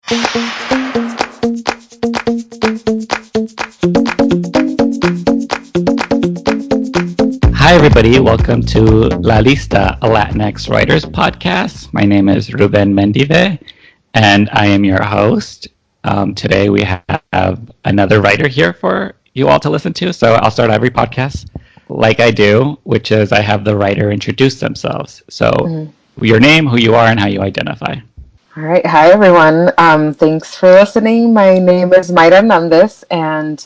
Hi, everybody. Welcome to La Lista, a LatinX writers podcast. My name is Ruben Mendive, and I am your host. Today, we have another writer here for you all to listen to. So I'll start every podcast like I do, which is I have the writer introduce themselves. So your name, who you are, and how you identify. All right. Hi, everyone. Thanks for listening. My name is Maira Hernandez, and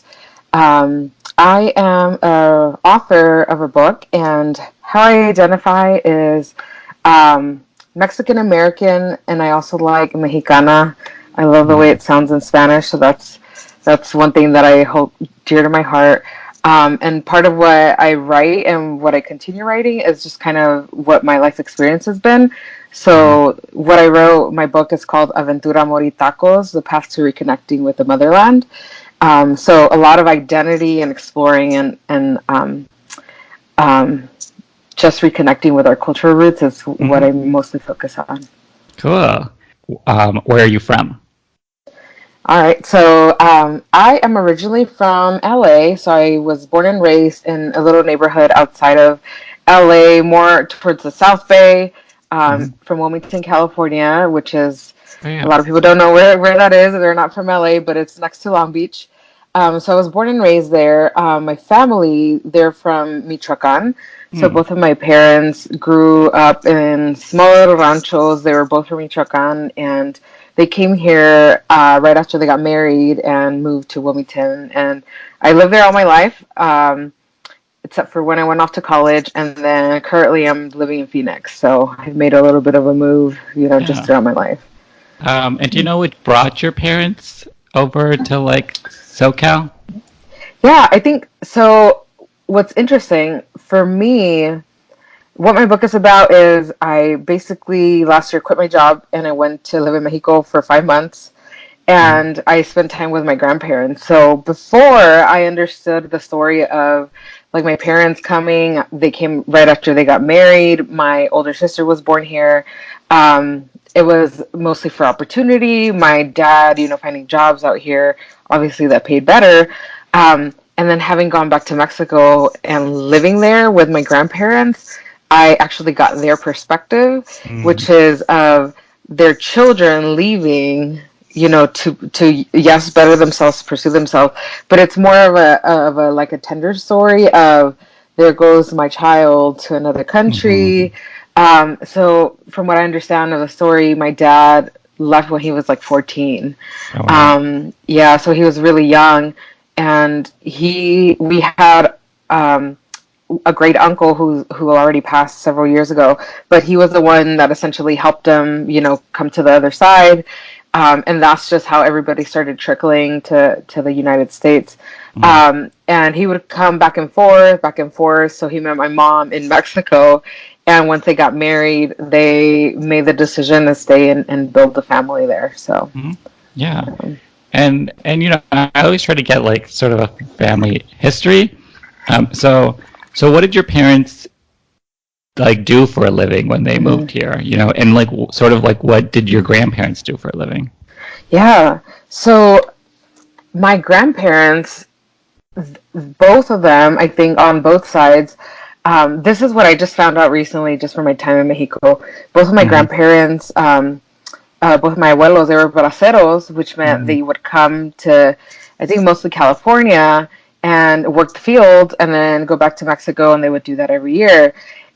I am an author of a book. And how I identify is Mexican American, and I also like Mexicana. I love the way it sounds in Spanish, so that's one thing that I hold dear to my heart. And part of what I write and what I continue writing is just kind of what my life experience has been. So what I wrote, my book is called Aventura Amor y Tacos, The Path to Reconnecting with the Motherland. So a lot of identity and exploring and just reconnecting with our cultural roots is what I mostly focus on. Cool. Where are you from? All right, so I am originally from LA. So I was born and raised in a little neighborhood outside of LA, more towards the South Bay, from Wilmington, California, which is Oh, a yeah. lot of people don't know where that is. They're not from LA, but it's next to Long Beach. So I was born and raised there. My family, they're from Michoacan. So both of my parents grew up in small little ranchos. They were both from Michoacan, and they came here right after they got married and moved to Wilmington. And I lived there all my life, except for when I went off to college. And then currently I'm living in Phoenix. So I've made a little bit of a move, just Yeah. throughout my life. And do you know what brought your parents over to like SoCal? Yeah, I think so. What's interesting for me, what my book is about is I basically last year quit my job and I went to live in Mexico for 5 months, and I spent time with my grandparents. So before I understood the story of like my parents coming, they came right after they got married. My older sister was born here. It was mostly for opportunity. My dad, finding jobs out here, obviously that paid better. And then having gone back to Mexico and living there with my grandparents, I actually got their perspective, which is of their children leaving, to yes, better themselves, pursue themselves, but it's more of a like a tender story of there goes my child to another country. So from what I understand of the story, my dad left when he was like 14. Oh, wow. Yeah, so he was really young, and we had a great uncle who already passed several years ago, but he was the one that essentially helped him, come to the other side. And that's just how everybody started trickling to the United States. And he would come back and forth, back and forth. So he met my mom in Mexico. And once they got married, they made the decision to stay and build the family there. So, Yeah. And I always try to get like sort of a family history. So what did your parents like do for a living when they moved here? And like sort of like what did your grandparents do for a living? yeah. So my grandparents, both of them, I think on both sides, this is what I just found out recently, just from my time in Mexico. Both of my grandparents, both of my abuelos, they were braceros, which meant they would come to, I think, mostly California and work the field and then go back to Mexico, and they would do that every year.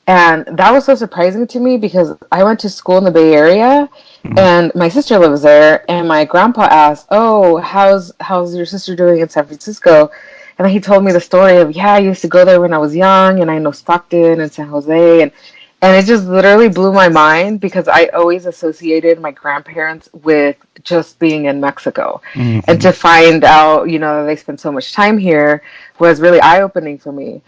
And that was so surprising to me because I went to school in the Bay Area, and my sister lives there. And my grandpa asked, "Oh, how's your sister doing in San Francisco?" And then he told me the story of, yeah, I used to go there when I was young, and I know Stockton and San Jose, and it just literally blew my mind because I always associated my grandparents with just being in Mexico. And to find out, they spend so much time here was really eye-opening for me.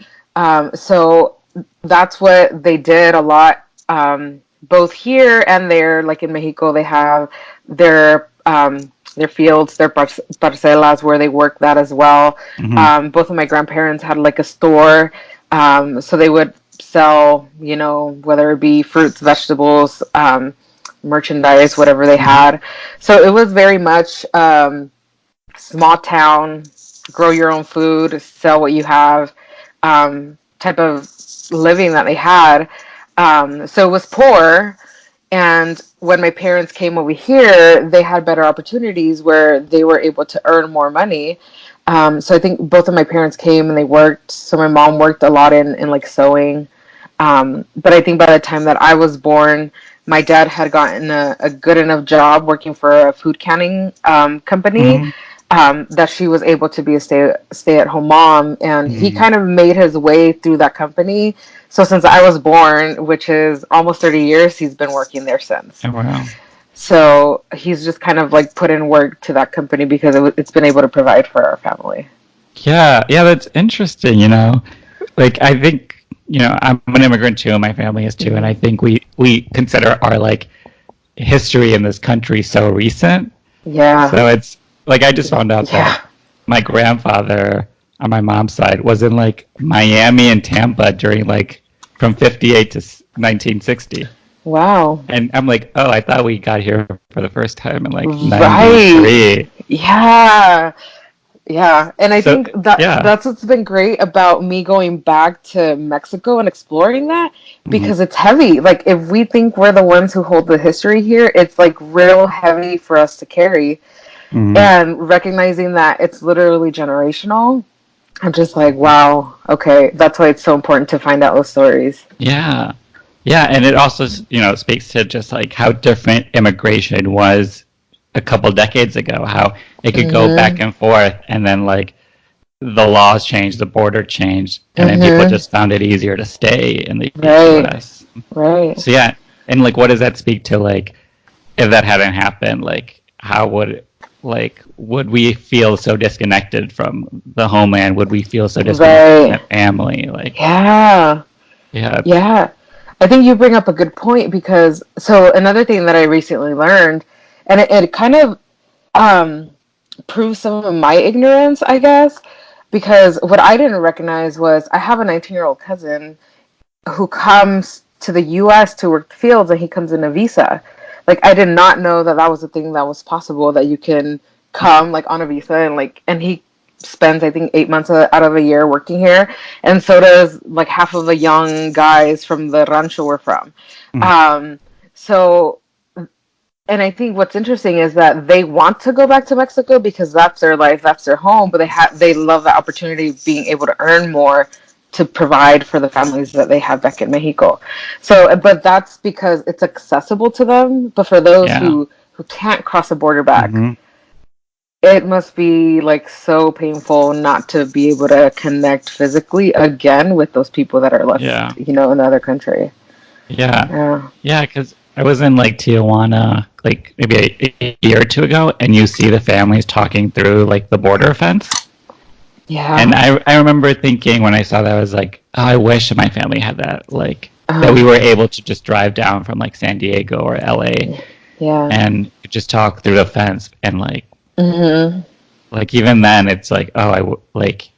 So that's what they did a lot, both here and there. Like in Mexico, they have their fields, their parcelas where they work that as well. Both of my grandparents had like a store, so they would sell, whether it be fruits, vegetables, merchandise, whatever they had. So it was very much small town, grow your own food, sell what you have, type of living that they had. So it was poor. And when my parents came over here, they had better opportunities where they were able to earn more money. So I think both of my parents came and they worked. So my mom worked a lot in like sewing. But I think by the time that I was born, my dad had gotten a good enough job working for a food canning company, Mm-hmm. that she was able to be a stay at home mom, and he Mm-hmm. kind of made his way through that company. So since I was born, which is almost 30 years, he's been working there since. Oh, wow. So he's just kind of like put in work to that company because it's been able to provide for our family. Yeah, yeah, that's interesting, Like I think, I'm an immigrant too, and my family is too, and I think we consider our like history in this country so recent. Yeah, So it's like I just found out that yeah. my grandfather on my mom's side was in like Miami and Tampa during like from 58 to 1960. Wow. And I'm like, "Oh, I thought we got here for the first time in like Right. 93." Yeah. Yeah, and I So, think that yeah. that's what's been great about me going back to Mexico and exploring that, Mhm. because it's heavy. Like if we think we're the ones who hold the history here, it's like real heavy for us to carry. Mhm. And recognizing that it's literally generational, I'm just like, wow, okay, that's why it's so important to find out those stories. Yeah. Yeah, and it also, speaks to just like how different immigration was a couple decades ago, how it could go back Mhm. and forth and then like the laws changed, the border changed, and then people Mhm. just found it easier to stay in the Right. US. Right. So yeah, and like what does that speak to like if that hadn't happened, like how would we feel so disconnected from the homeland? Would we feel so disconnected from Right. that family? Like Yeah. yeah. Yeah. I think you bring up a good point, because so another thing that I recently learned, and it kind of um, proves some of my ignorance, I guess, because what I didn't recognize was I have a 19-year-old cousin who comes to the US to work the fields, and he comes in a visa. Like I did not know that that was a thing that was possible, that you can come like on a visa, and he spends I think 8 months out of a year working here, and so does like half of the young guys from the rancho we're from. Mm. Um, so and I think what's interesting is that they want to go back to Mexico because that's their life, that's their home, but they love the opportunity of being able to earn more to provide for the families that they have back in Mexico. So, but that's because it's accessible to them. But for those Yeah. who can't cross the border back, Hmm. it must be like so painful not to be able to connect physically again with those people that are left, Yeah. in the other country. Yeah. Yeah. Yeah, because I was in like Tijuana like maybe a year or two ago, and you see the families talking through like the border fence. And Yeah. I remember thinking when I saw that, I was like, oh, I wish my family had that. Like, that we Uh, were able to just drive down from like San Diego or LA yeah. and just talk through the fence. And Hmm. like even then, it's like, oh, like,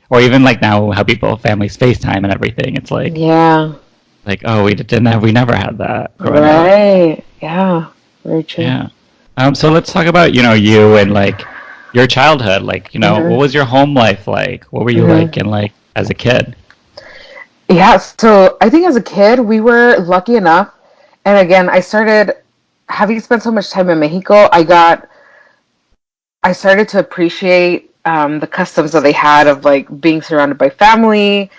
or even like now how families FaceTime and everything. It's Yeah. like, oh, we never had that growing up. Right. Yeah. Very true. Yeah. So let's talk about, you and like your childhood. Like, what Hmm. was your home life like? What were you like Hmm. in like as a kid? Yeah. So I think as a kid, we were lucky enough. And again, I started having spent so much time in Mexico. I started to appreciate the customs that they had of like being surrounded by family,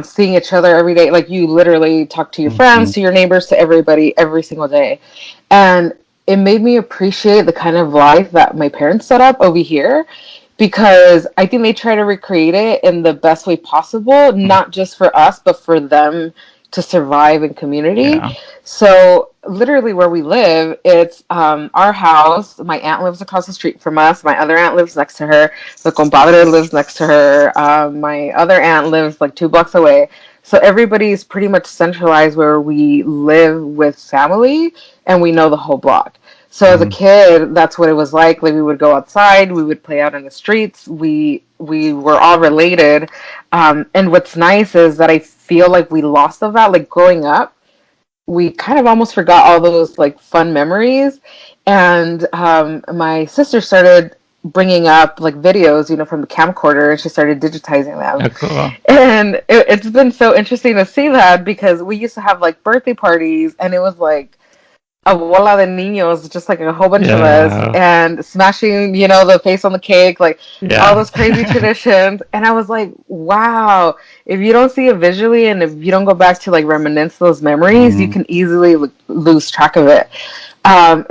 seeing each other every day. Like you literally talk to your Hmm. friends, to your neighbors, to everybody every single day. And it made me appreciate the kind of life that my parents set up over here, because I think they try to recreate it in the best way possible, not just for us, but for them to survive in community. Yeah. So literally where we live, it's our house. My aunt lives across the street from us. My other aunt lives next to her. The compadre lives next to her. My other aunt lives like 2 blocks away. So everybody's pretty much centralized where we live with family, and we know the whole block. So as a Mhm. kid, that's what it was like. Like we would go outside, we would play out in the streets. We were all related. And what's nice is that I feel like we lost of that. Like growing up, we kind of almost forgot all those like fun memories. And my sister started bringing up like videos, from the camcorder, and she started digitizing them. Oh, cool. And it's been so interesting to see that, because we used to have like birthday parties, and it was like a bola de niños, just like a whole bunch of us, Yeah. and smashing, the face on the cake, like all Yeah. those crazy traditions. And I was like, wow, if you don't see it visually and if you don't go back to like reminisce those memories, you Mm, can easily lose track of it.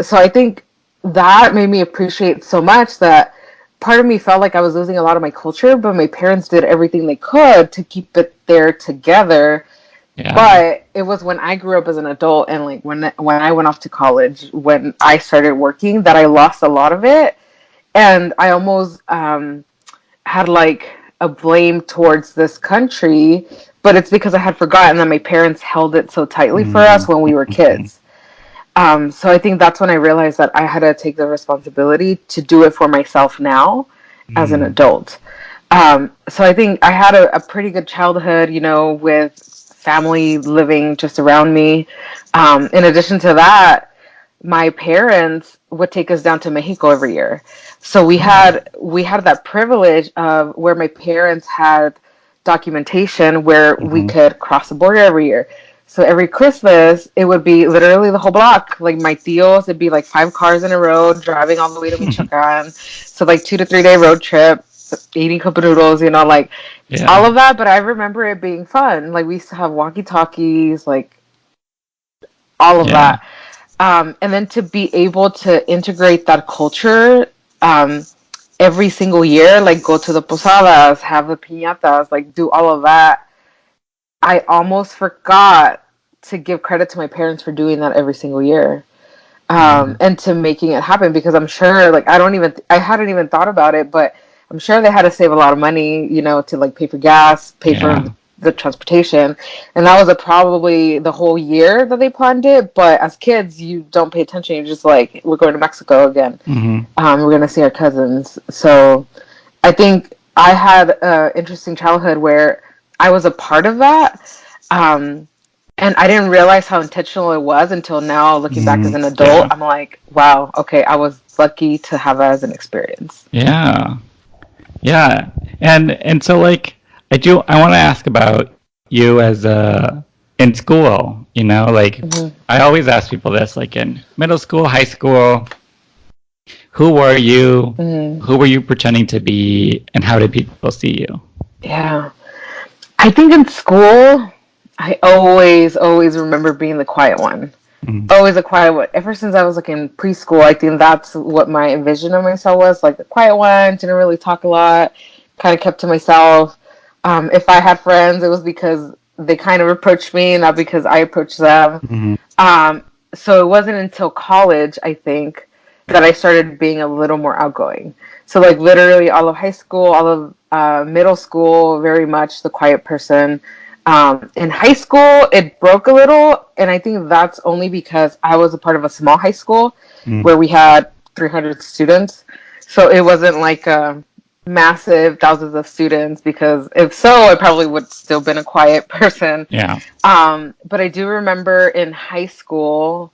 So I think that made me appreciate so much that part of me felt like I was losing a lot of my culture, but my parents did everything they could to keep it there together. yeah. But it was when I grew up as an adult, and like when I went off to college, when I started working, that I lost a lot of it. And I almost had like a blame towards this country, but it's because I had forgotten that my parents held it so tightly for us Mm, when we were mhm, kids. So I think that's when I realized that I had to take the responsibility to do it for myself now as an mm, adult. So I think I had a pretty good childhood, with family living just around me. In addition to that, my parents would take us down to Mexico every year. So we cool. had we had that privilege of where my parents had documentation where we Hmm. could cross the border every year. So every Christmas, it would be literally the whole block. Like my tios, it'd be like 5 cars in a row driving all the way to Michoacan. So like 2 to 3 day road trip, eating cup noodles, like all Yeah. of that. But I remember it being fun. Like we used to have walkie talkies, like all of Yeah. that. And then to be able to integrate that culture um, every single year, like go to the posadas, have the piñatas, like do all of that. I almost forgot to give credit to my parents for doing that every single year, Mm, and to making it happen, because I'm sure, like, I hadn't even thought about it, but I'm sure they had to save a lot of money, to like pay for gas, pay for yeah. the transportation. And that was probably the whole year that they planned it. But as kids, you don't pay attention. You're just like, we're going to Mexico again. Hmm. We're going to see our cousins. So I think I had an interesting childhood where I was a part of that. Um, and I didn't realize how intentional it was until now, looking back as Mm, an adult. yeah. I'm like, wow, okay, I was lucky to have that as an experience. Yeah. Yeah. And so like I want to ask about you as in school, like Hmm. I always ask people this, like in middle school, high school, who were you? Hmm. Who were you pretending to be, and how did people see you? Yeah. I think in school, I always remember being the quiet one. Mm, Always a quiet one. Ever since I was like in preschool, I think that's what my vision of myself was, like the quiet one, didn't really talk a lot, kind of kept to myself. If I had friends, it was because they kind of approached me, not because I approached them. mm, Um, so it wasn't until college, I think, that I started being a little more outgoing. So like literally all of high school, all of middle school, very much the quiet person. In high school, it broke a little, and I think that's only because I was a part of a small high school mm, where we had 300 students. So it wasn't like massive thousands of students, because if so, I probably would still been a quiet person. yeah. But I do remember in high school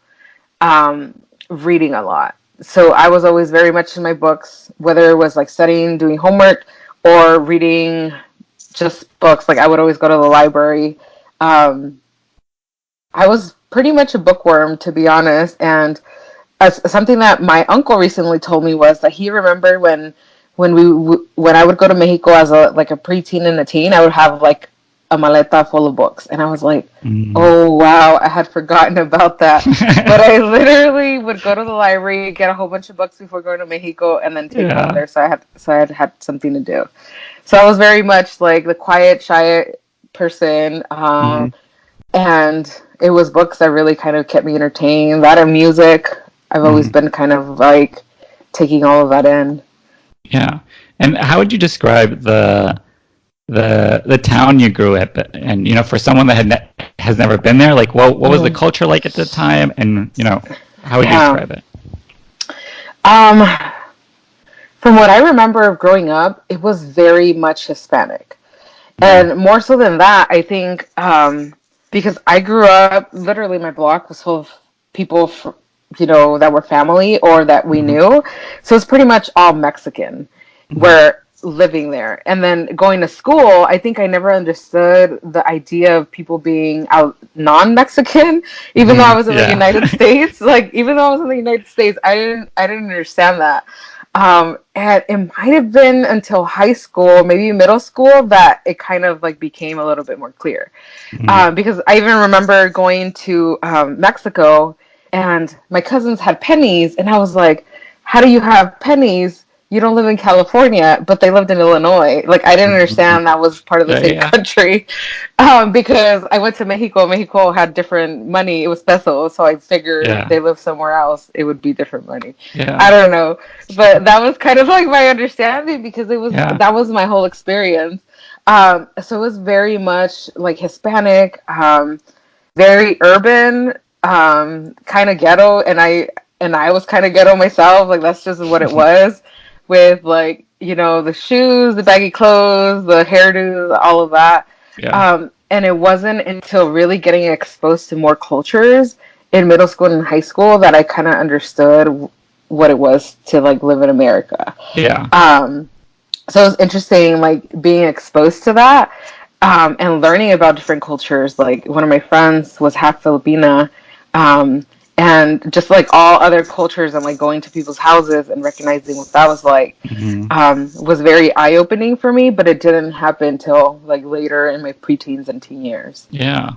reading a lot. So I was always very much in my books, whether it was like studying, doing homework, or reading just books. Like I would always go to the library. Um, I was pretty much a bookworm, to be honest. And something that my uncle recently told me was that he remembered when I would go to Mexico as a preteen and a teen, I would have like a maleta full of books, and I was like, Mm. oh wow, I had forgotten about that. But I literally would go to the library, get a whole bunch of books before going to Mexico, and then take them over Yeah. there. So I had something to do. So I was very much like the quiet, shy person. Hmm. And it was books that really kind of kept me entertained. That and music. I've always Hmm. been kind of like taking all of that in. Yeah. And how would you describe the town you grew up in? And for someone that has never been there, like what was the Mhm. culture like at the time? And how would you Yeah. describe it? Um, from what I remember of growing up, it was very much Hispanic. Mm, And more so than that, I think because I grew up, literally my block was full of people, that were family or that we Hmm. knew. So it's pretty much all Mexican. Hmm. Were living there. And then going to school, I think I never understood the idea of people being out non-Mexican, even though Hmm. I was in the Yeah. United States. Like, even though I was in the United States, I didn't understand that. And it might have been until high school, maybe middle school, that it kind of like became a little bit more clear. Hmm. Because I even remember going to Mexico, and my cousins had pennies, and I was like, "How do you have pennies? You don't live in California," but they lived in Illinois. Like, I didn't Hmm. understand that was part of the Yeah. same Yeah. country, because I went to Mexico. Mexico had different money; it was pesos, so I figured if Yeah. they lived somewhere else, it would be different money. I Yeah. don't know, but that was kind of like my understanding, because Yeah. that was my whole experience. So it was very much like Hispanic, very urban, kind of ghetto, and I was kind of ghetto myself. Like, that's just what it was, with, like, the shoes, the baggy clothes, the hairdos, all of that. Yeah. And it wasn't until really getting exposed to more cultures in middle school and high school that I kind of understood what it was to like live in America. Yeah. Um, so it was interesting, like, being exposed to that, and learning about different cultures. Like, one of my friends was half Filipina, um, and just like all other cultures, and like going to people's houses and recognizing what that was like, Hmm. was very eye opening for me. But it didn't happen till like later in my preteens and teen years. Yeah.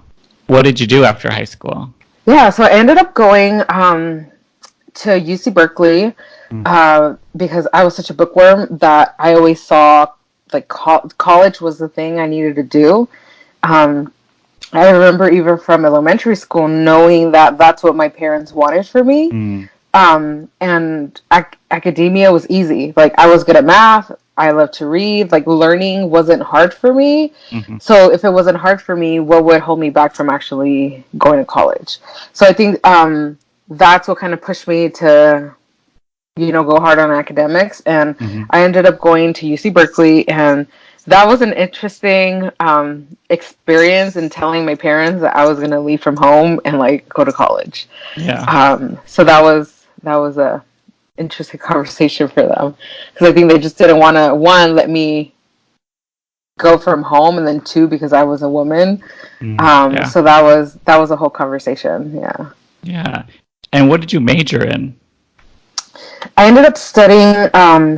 What did you do after high school? Yeah, so I ended up going to UC Berkeley, Mm. because I was such a bookworm that I always saw like college was the thing I needed to do. Um, I remember even from elementary school knowing that that's what my parents wanted for me. Mm. And academia was easy. Like, I was good at math. I loved to read. Like, learning wasn't hard for me. Hmm. So if it wasn't hard for me, what would hold me back from actually going to college? So I think that's what kind of pushed me to go hard on academics. And Hmm. I ended up going to UC Berkeley, and that was an interesting experience in telling my parents that I was going to leave from home and like go to college. Yeah. So that was a interesting conversation for them, because I think they just didn't want to, one, let me go from home, and then two, because I was a woman. Mm. Yeah. So that was a whole conversation. Yeah. Yeah. And what did you major in? I ended up studying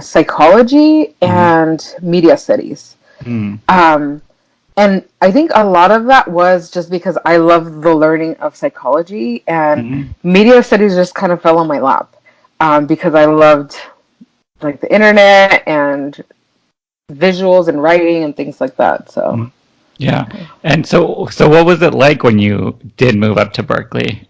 psychology Hmm. and media studies. Mm. Um, and I think a lot of that was just because I love the learning of psychology, and Hmm. media studies just kind of fell on my lap, because I loved like the internet and visuals and writing and things like that. So Mm. Yeah. And so what was it like when you did move up to Berkeley?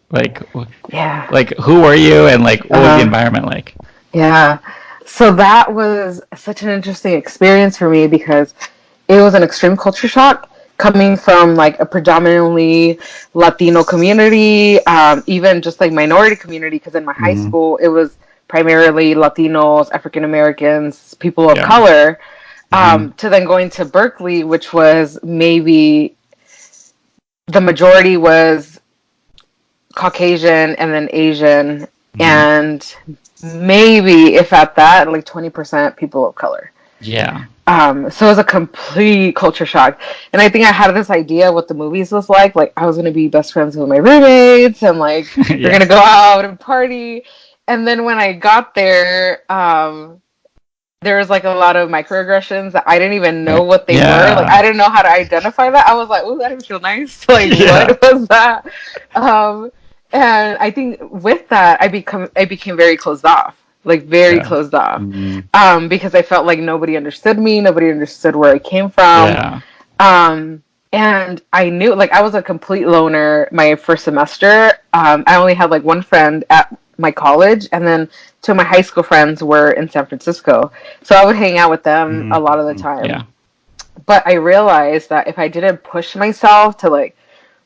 yeah, like who were you and like what was the uh, environment like? yeah. So that was such an interesting experience for me, because it was an extreme culture shock coming from like a predominantly Latino community, even just like minority community, because in my high Hmm. school it was primarily Latinos, African Americans, people of Yeah. color, Hmm. to then going to Berkeley, which was maybe the majority was Caucasian and then Asian, Hmm. and maybe, if at that, like 20% people of color. Yeah. So it was a complete culture shock. And I think I had this idea what the movies was like. Like, I was going to be best friends with my roommates, and like, we're going Yeah. to go out and party. And then when I got there, there was like a lot of microaggressions that I didn't even know Right. what they were. Like, Yeah. I didn't know how to identify that. I was like, "Oh, that didn't feel nice." Like, Yeah. what was that? Um, and I think with that, I became very closed off, like very Yeah. closed off, Hmm. because I felt like nobody understood me, nobody understood where I came from, Yeah. um, and I knew, like, I was a complete loner my first semester. I only had like one friend at my college, and then two of my high school friends were in San Francisco. So I would hang out with them Hmm. a lot of the time. Yeah. But I realized that if I didn't push myself to like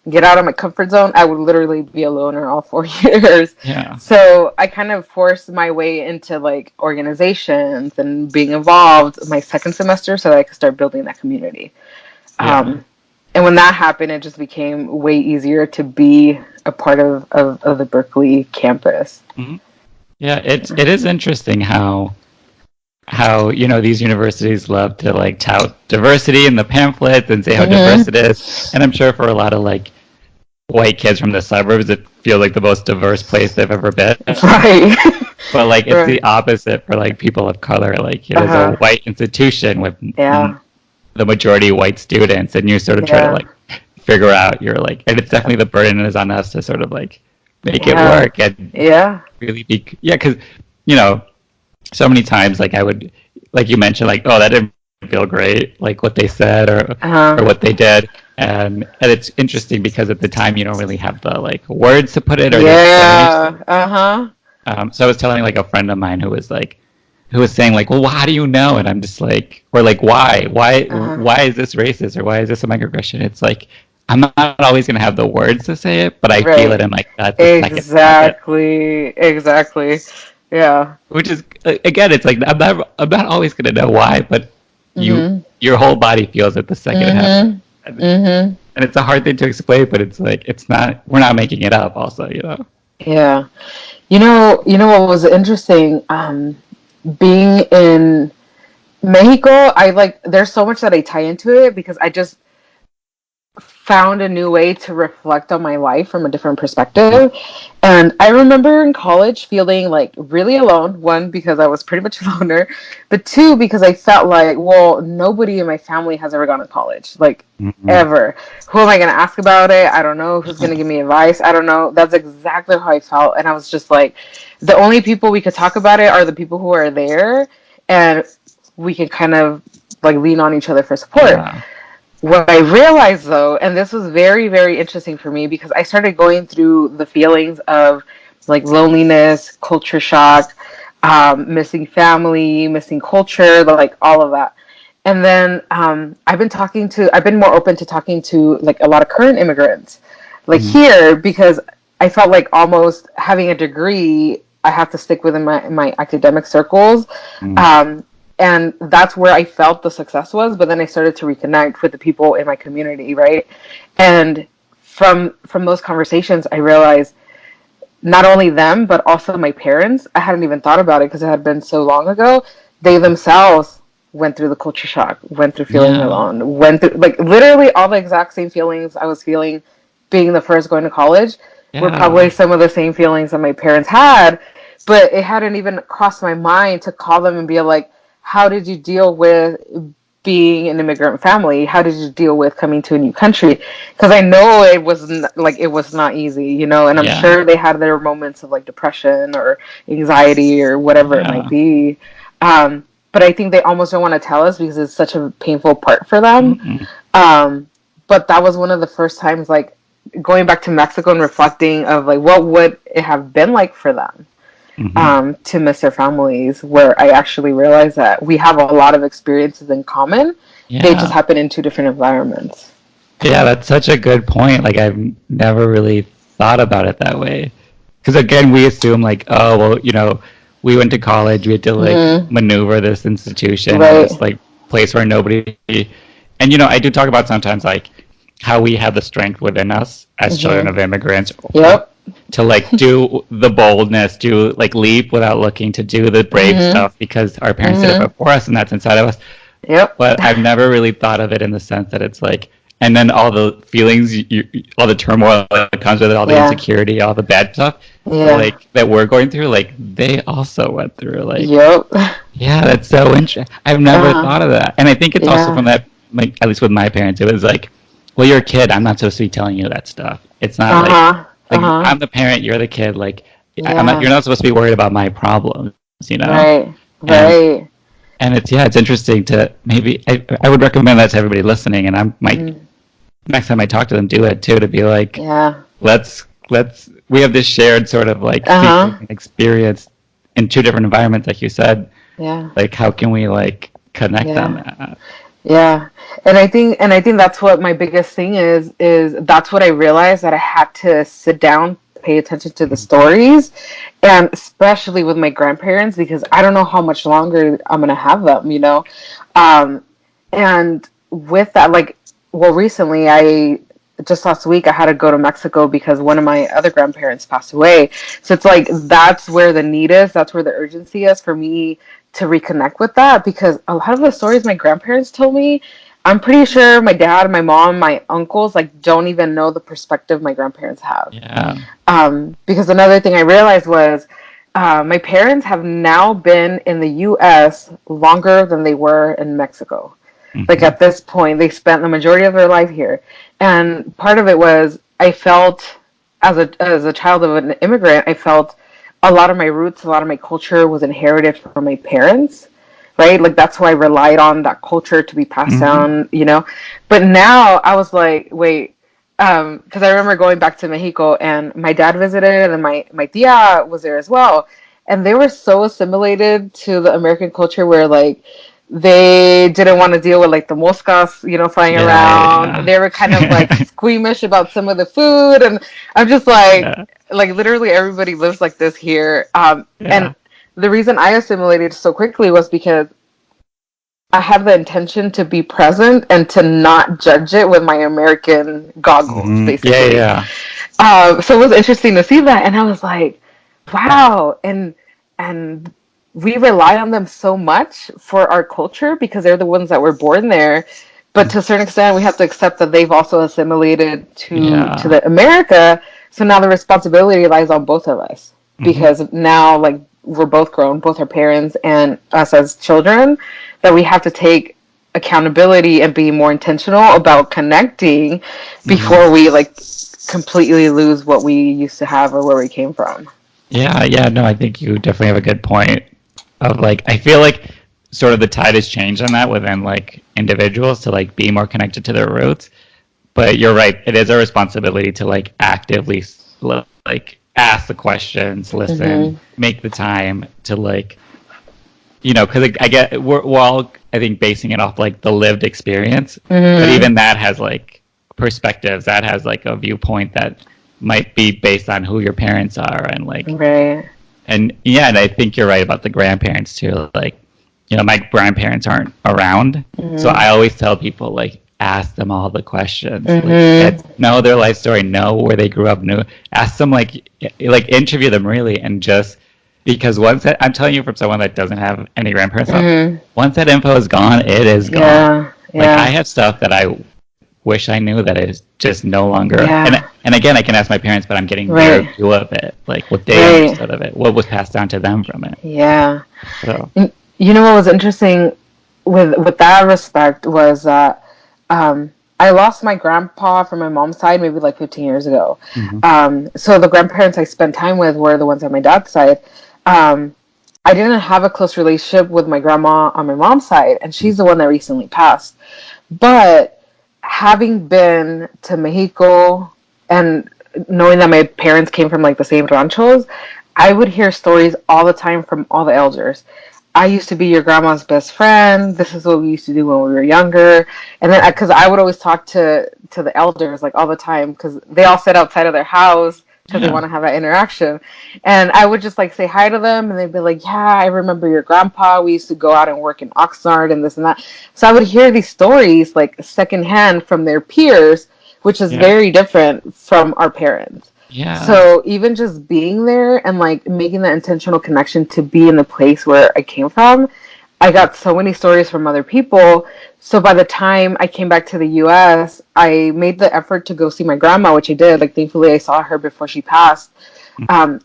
get out of my comfort zone, I would literally be a loner all 4 years. Yeah. So I kind of forced my way into like organizations and being involved my second semester so that I could start building that community. Yeah. Um, And when that happened, it just became way easier to be a part of the Berkeley campus. Mm-hmm. Yeah, it is interesting how these universities love to like tout diversity in the pamphlets and say how diverse it is, and I'm sure for a lot of like white kids from the suburbs, it feels like the most diverse place they've ever been. Right. But like it's the opposite for like people of color. Like it is a white institution with the majority white students, and you sort of try to like figure out and it's definitely the burden is on us to sort of like make it work and really be because so many times like I would like you mentioned like, oh, that didn't feel great, like what they said or what they did. And it's interesting because at the time you don't really have the like words to put it or so I was telling like a friend of mine who was saying like, well, how do you know? And I'm just like, or like, why is this racist or why is this a microaggression? It's like I'm not always gonna have the words to say it, but I feel it in my gut. Exactly. Yeah. Which is again, it's like I'm not always gonna know why, but your whole body feels it the second it happens. And it's a hard thing to explain, but it's like we're not making it up also, Yeah. You know what was interesting? Being in Mexico, there's so much that I tie into it because I just found a new way to reflect on my life from a different perspective. And I remember in college feeling like really alone, one, because I was pretty much a loner, but two, because I felt like, well, nobody in my family has ever gone to college, like ever. Who am I going to ask about it? I don't know. Who's going to give me advice? I don't know. That's exactly how I felt. And I was just like, the only people we could talk about it are the people who are there, and we can kind of like lean on each other for support. Yeah. What I realized though, and this was very, very interesting for me because I started going through the feelings of like loneliness, culture shock, missing family, missing culture, like all of that. And then I've been more open to talking to like a lot of current immigrants, like here, because I felt like almost having a degree, I have to stick within my academic circles. And that's where I felt the success was. But then I started to reconnect with the people in my community, right? And from those conversations, I realized not only them, but also my parents. I hadn't even thought about it because it had been so long ago. They themselves went through the culture shock, went through feeling alone, went through like literally all the exact same feelings I was feeling being the first going to college were probably some of the same feelings that my parents had. But it hadn't even crossed my mind to call them and be like, how did you deal with being an immigrant family? How did you deal with coming to a new country? Because I know it was not easy, and I'm sure they had their moments of like depression or anxiety or whatever it might be. But I think they almost don't want to tell us because it's such a painful part for them. But that was one of the first times, like going back to Mexico and reflecting of like what would it have been like for them. To miss their families, where I actually realized that we have a lot of experiences in common. They just happen in two different environments. Yeah, that's such a good point. Like I've never really thought about it that way. Because again, we assume like, oh, well, we went to college, we had to like maneuver this institution, this like place where nobody. And I do talk about sometimes like how we have the strength within us as children of immigrants. To like do the boldness, to like leap without looking, to do the brave stuff because our parents did it before us and that's inside of us. But I've never really thought of it in the sense that it's like, and then all the feelings, all the turmoil that comes with it, all the insecurity, all the bad stuff, like that we're going through, like they also went through. Like, yeah, that's so interesting. I've never thought of that, and I think it's also from that, like at least with my parents, it was like, well, you're a kid. I'm not supposed to be telling you that stuff. It's not like. Like I'm the parent, you're the kid. Like you're not supposed to be worried about my problems, Right. And it's interesting to maybe I would recommend that to everybody listening, and I might next time I talk to them do it too, to be like, let's we have this shared sort of like experience in two different environments, like you said. Like how can we like connect on that? And I think that's what my biggest thing is that's what I realized, that I had to sit down, pay attention to the stories, and especially with my grandparents, because I don't know how much longer I'm going to have them, and with that, like well, recently, I just last week I had to go to Mexico because one of my other grandparents passed away. So it's like that's where the need is, that's where the urgency is for me to reconnect with that, because a lot of the stories my grandparents told me, I'm pretty sure my dad, my mom, my uncles like don't even know the perspective my grandparents have. Yeah. Because another thing I realized was my parents have now been in the U.S. longer than they were in Mexico. Like Hmm. at this point, they spent the majority of their life here, and part of it was I felt as a child of an immigrant, I felt a lot of my roots, a lot of my culture was inherited from my parents, right? Like that's who I relied on, that culture to be passed Hmm. down, you know. But now I was like, wait, because I remember going back to Mexico and my dad visited and my tia was there as well, and they were so assimilated to the American culture where like they didn't want to deal with like the moscas, you know, flying Yeah, around. yeah, They were kind of like yeah. squeamish about some of the food, and I'm just Yeah, like literally everybody lives like this here. And yeah. the reason I assimilated so quickly was because I have the intention to be present and to not judge it with my American goggles, Hmm. Yeah, basically. yeah. So it was interesting to see that, and I was like, wow, and we rely on them so much for our culture because they're the ones that were born there. But to a certain extent, we have to accept that they've also assimilated to Yeah. the America. So now the responsibility lies on both of us Hmm. because now, like, we're both grown, both our parents and us as children, that we have to take accountability and be more intentional about connecting Hmm. before we like completely lose what we used to have or where we came from. Yeah, yeah. No, I think you definitely have a good point of like, I feel like sort of the tide has changed on that within like individuals to like be more connected to their roots. But you're right. It is our responsibility to like actively like ask the questions, listen, Mm-hmm. make the time to like, because like, I get we're all I think basing it off like the lived experience, but Mm-hmm. even that has like perspectives. That has like a viewpoint that might be based on who your parents are and like Right. and yeah, and I think you're right about the grandparents too. Like, my grandparents aren't around, so Mm-hmm. I always tell people like ask them all the questions. Like, Mm-hmm. know their life story, know where they grew up, know ask them like interview them really, and just because once that I'm telling you from someone that doesn't have any grandparents now, Mm-hmm. once that info is gone, it is gone. Yeah. Like I Yeah. have stuff that I wish I knew that is just no longer. And Yeah. and again, I can ask my parents, but I'm getting their Right. view of it, like what they Right. understood of it, what was passed down to them from it. Yeah. So And you know what was interesting with that respect was that I lost my grandpa from my mom's side maybe like 15 years ago. mhm. So the grandparents I spent time with were the ones on my dad's side. Um, I didn't have a close relationship with my grandma on my mom's side, and she's the one that recently passed. But having been to Mexico and knowing that my parents came from like the same ranchos, I would hear stories all the time from all the elders. I used to be your grandma's best friend. This is what we used to do when we were younger. And then, because I would always talk to the elders like all the time, because they all sit outside of their house because they Yeah, want to have that interaction. And I would just like say hi to them, and they'd be like, "Yeah, I remember your grandpa. We used to go out and work in Oxnard and this and that." So I would hear these stories like secondhand from their peers, which is yeah, very different from our parents. yeah, So even just being there and like making that intentional connection to be in the place where I came from, I got so many stories from other people. So by the time I came back to the US, I made the effort to go see my grandma, which I did. Like thankfully I saw her before she passed.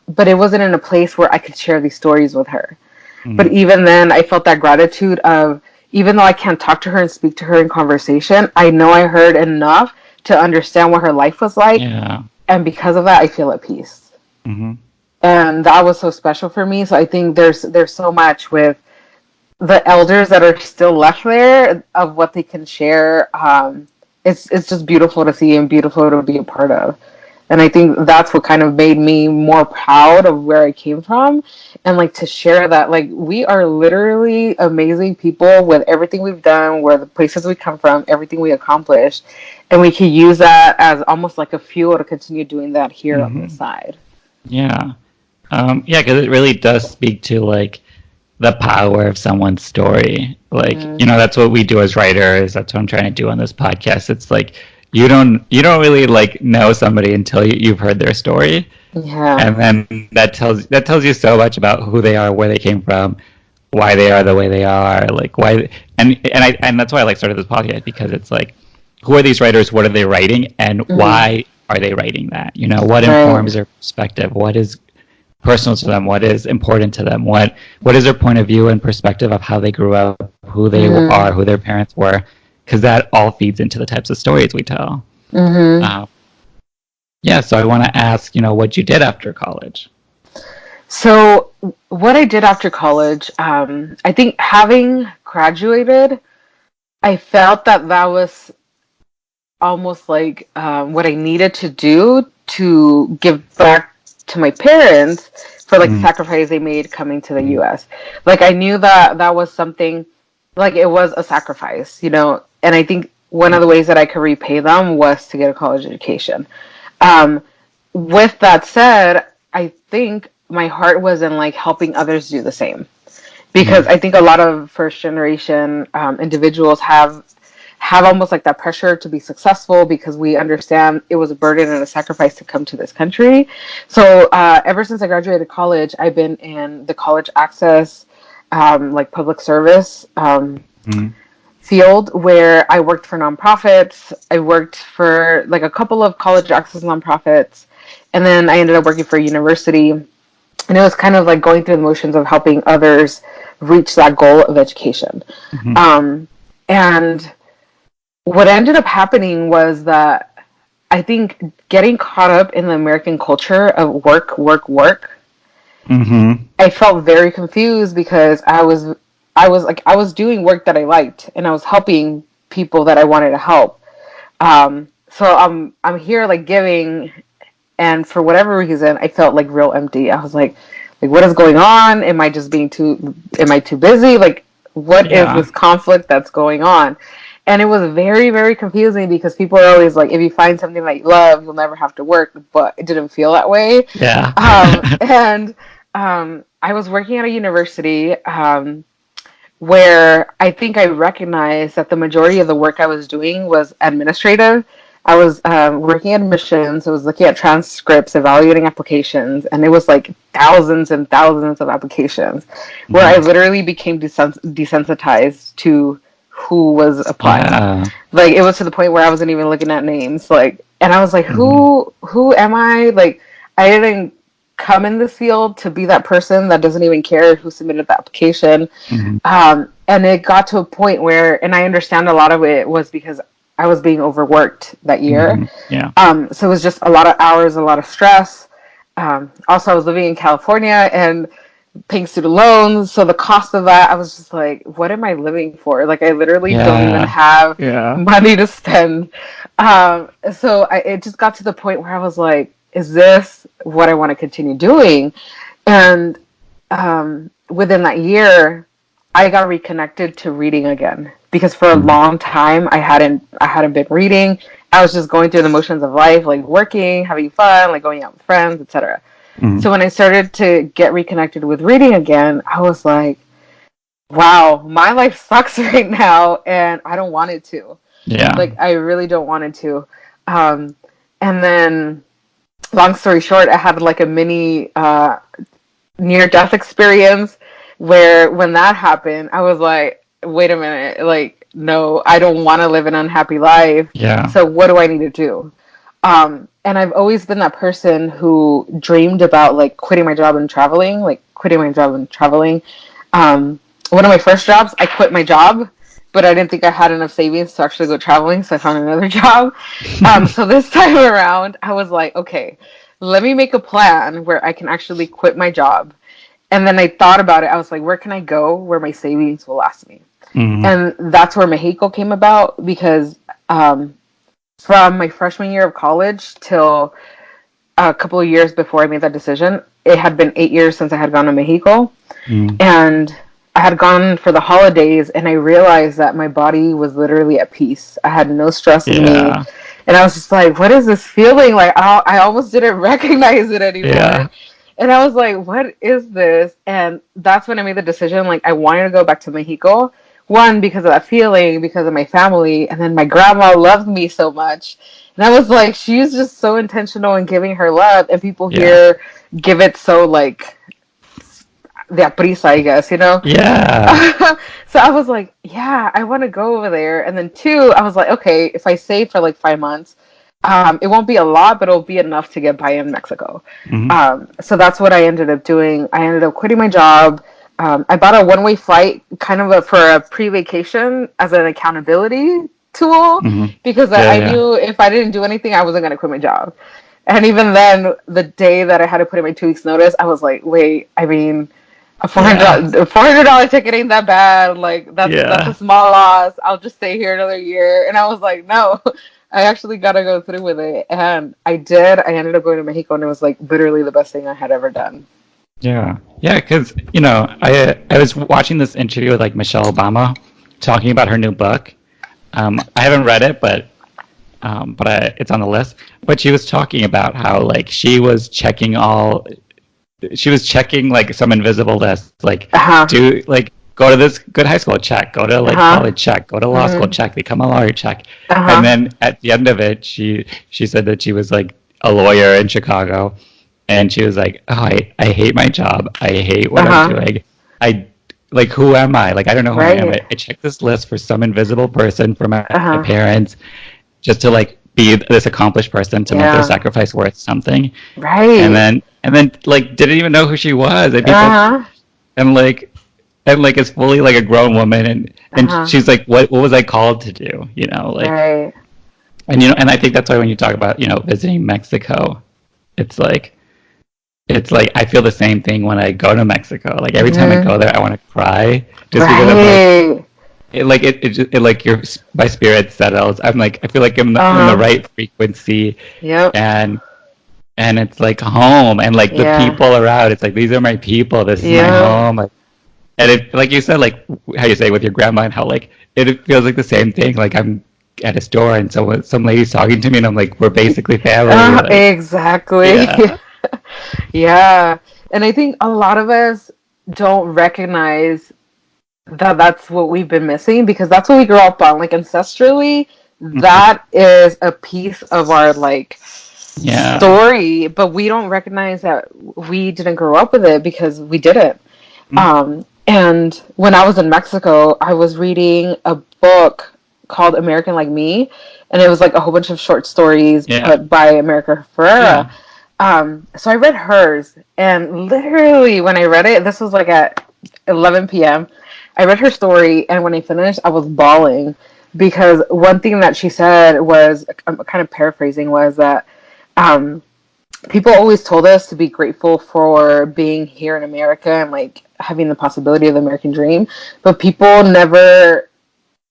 But it wasn't in a place where I could share these stories with her. But mhm. even then, I felt that gratitude of, even though I can't talk to her and speak to her in conversation, I know I heard enough to understand what her life was like. Yeah, And because of that, I feel at peace. hmm, And that was so special for me. So I think there's so much with the elders that are still left there of what they can share. It's just beautiful to see and beautiful to be a part of. And I think that's what kind of made me more proud of where I came from, and like to share that like we are literally amazing people with everything we've done, where the places we come from, everything we accomplished, and we can use that as almost like a fuel to continue doing that here on this hmm, side. yeah, yeah, because it really does speak to like the power of someone's story. Like, that's what we do as writers. That's what I'm trying to do on this podcast. It's like you don't really like know somebody until you've heard their story. Yeah. And then that tells you so much about who they are, where they came from, why they are the way they are, like why and that's why I like started this podcast, because it's like, who are these writers, what are they writing, and why are they writing that? What informs their perspective, what is personal to them, what is important to them, what is their point of view and perspective of how they grew up, who they are, who their parents were, because that all feeds into the types of stories we tell. So I want to ask, what you did after college. So what I did after college, I think having graduated, I felt that was almost like what I needed to do to give back to my parents for like the sacrifice they made coming to the US. Like, I knew that was something, like, it was a sacrifice, and I think one of the ways that I could repay them was to get a college education. With that said, I think my heart was in like helping others do the same, because I think a lot of first generation individuals have almost like that pressure to be successful, because we understand it was a burden and a sacrifice to come to this country. So ever since I graduated college, I've been in the college access, like public service field, where I worked for nonprofits. I worked for like a couple of college access nonprofits, and then I ended up working for a university. And it was kind of like going through the motions of helping others reach that goal of education. And what ended up happening was that I think getting caught up in the American culture of work, I felt very confused, because I was doing work that I liked, and I was helping people that I wanted to help. So I'm here like giving, and for whatever reason, I felt like real empty. I was like, what is going on? Am I too busy? Like, what is this conflict that's going on? And it was very, very confusing, because people are always like, if you find something that you love, you'll never have to work. But it didn't feel that way. Yeah. I was working at a university where I think I recognized that the majority of the work I was doing was administrative. I was working admissions. I was looking at transcripts, evaluating applications, and it was like thousands and thousands of applications, where I literally became desensitized to who was applying. Yeah. Like, it was to the point where I wasn't even looking at names. Like, and I was like, who am I? Like, I didn't come in this field to be that person that doesn't even care who submitted the application. And it got to a point where, and I understand a lot of it was because I was being overworked that year. So it was just a lot of hours, a lot of stress. Also, I was living in California and paying student loans. So the cost of that, I was just like, what am I living for? Like, I literally don't even have money to spend. So it just got to the point where I was like, is this what I want to continue doing? And within that year, I got reconnected to reading again, because for a long time I hadn't been reading. I was just going through the motions of life, like working, having fun, like going out with friends, etc. So when I started to get reconnected with reading again, I was like, wow, my life sucks right now, and I don't want it to. Like, I really don't want it to. And then, long story short, I had like a mini near-death experience, where when that happened, I was like, wait a minute, like, no, I don't want to live an unhappy life. So what do I need to do? And I've always been that person who dreamed about like quitting my job and traveling. One of my first jobs, I quit my job, but I didn't think I had enough savings to actually go traveling, so I found another job. So this time around, I was like, okay, let me make a plan where I can actually quit my job. And then I thought about it. I was like, where can I go where my savings will last me? And that's where Mexico came about, because from my freshman year of college till a couple of years before I made that decision, it had been 8 years since I had gone to Mexico. And I had gone for the holidays, and I realized that my body was literally at peace. I had no stress in me. And I was just like, what is this feeling? Like, I almost didn't recognize it anymore. And I was like, what is this? And that's when I made the decision. Like, I wanted to go back to Mexico. One, because of that feeling, because of my family. And then my grandma loved me so much. And I was like, she's just so intentional in giving her love. And people Yeah. here give it so, like, de prisa, I guess, you know? Yeah. So I was like, yeah, I want to go over there. And then two, I was like, okay, if I save for like 5 months, it won't be a lot, but it'll be enough to get by in Mexico. Hmm. So that's what I ended up doing. I ended up quitting my job. I bought a one-way flight kind of for a pre-vacation as an accountability tool Hmm. because Yeah, I yeah. knew if I didn't do anything, I wasn't going to quit my job. And even then, the day that I had to put in my 2 weeks notice, I was like, wait, I mean, a four hundred Yeah. dollars $400 ticket ain't that bad. Like that's a Yeah. small loss. I'll just stay here another year. And I was like, no, I actually gotta go through with it. And I did. I ended up going to Mexico, and it was like literally the best thing I had ever done. Yeah. Yeah, because, I was watching this interview with like Michelle Obama talking about her new book. I haven't read it, but it's on the list. But she was talking about how like she was checking like some invisible list, like Uh huh. do like go to this good high school, check, go to Uh like huh. college, check, go to law school, Mm-hmm. check, become a lawyer, check. Uh And huh. then at the end of it, she said that she was like a lawyer in Chicago, and she was like, oh, I hate my job, I hate Uh what I'm huh. doing, I like who am I? Like I don't know who I am. Right. I checked this list for some invisible person for Uh my huh. parents, just to like be this accomplished person to make their Yeah. sacrifice worth something. and Right. then and then like didn't even know who she was, and Uh people huh. and like is fully like a grown woman, Uh and huh. she's like, what was I called to do, like. Right. And and I think that's why when you talk about visiting Mexico, it's like I feel the same thing when I go to Mexico. Like every time I Mm-hmm. go there I want to cry, just because I'm like Right. like your my spirit settles. I'm like I feel like I'm in the Uh huh. right frequency, Yep. and it's like home, and like the Yeah. people around, it's like these are my people, this is my Yep. home, like, and it like you said, like how you say with your grandma, and how like it feels like the same thing, like I'm at a store and some lady's talking to me and I'm like, we're basically family, like. Exactly. Yeah. Yeah. And I think a lot of us don't recognize that that's what we've been missing because that's what we grew up on. Like ancestrally, Mhm. that is a piece of our like Yeah. story, but we don't recognize that we didn't grow up with it because we didn't. Mhm. And when I was in Mexico, I was reading a book called American Like Me, and it was like a whole bunch of short stories Yeah. put by America Ferrera. Yeah. So I read hers, and literally when I read it, this was like at 11 p.m. I read her story, and when I finished, I was bawling because one thing that she said was, I'm kind of paraphrasing, was that um, people always told us to be grateful for being here in America and like having the possibility of the American dream, but people never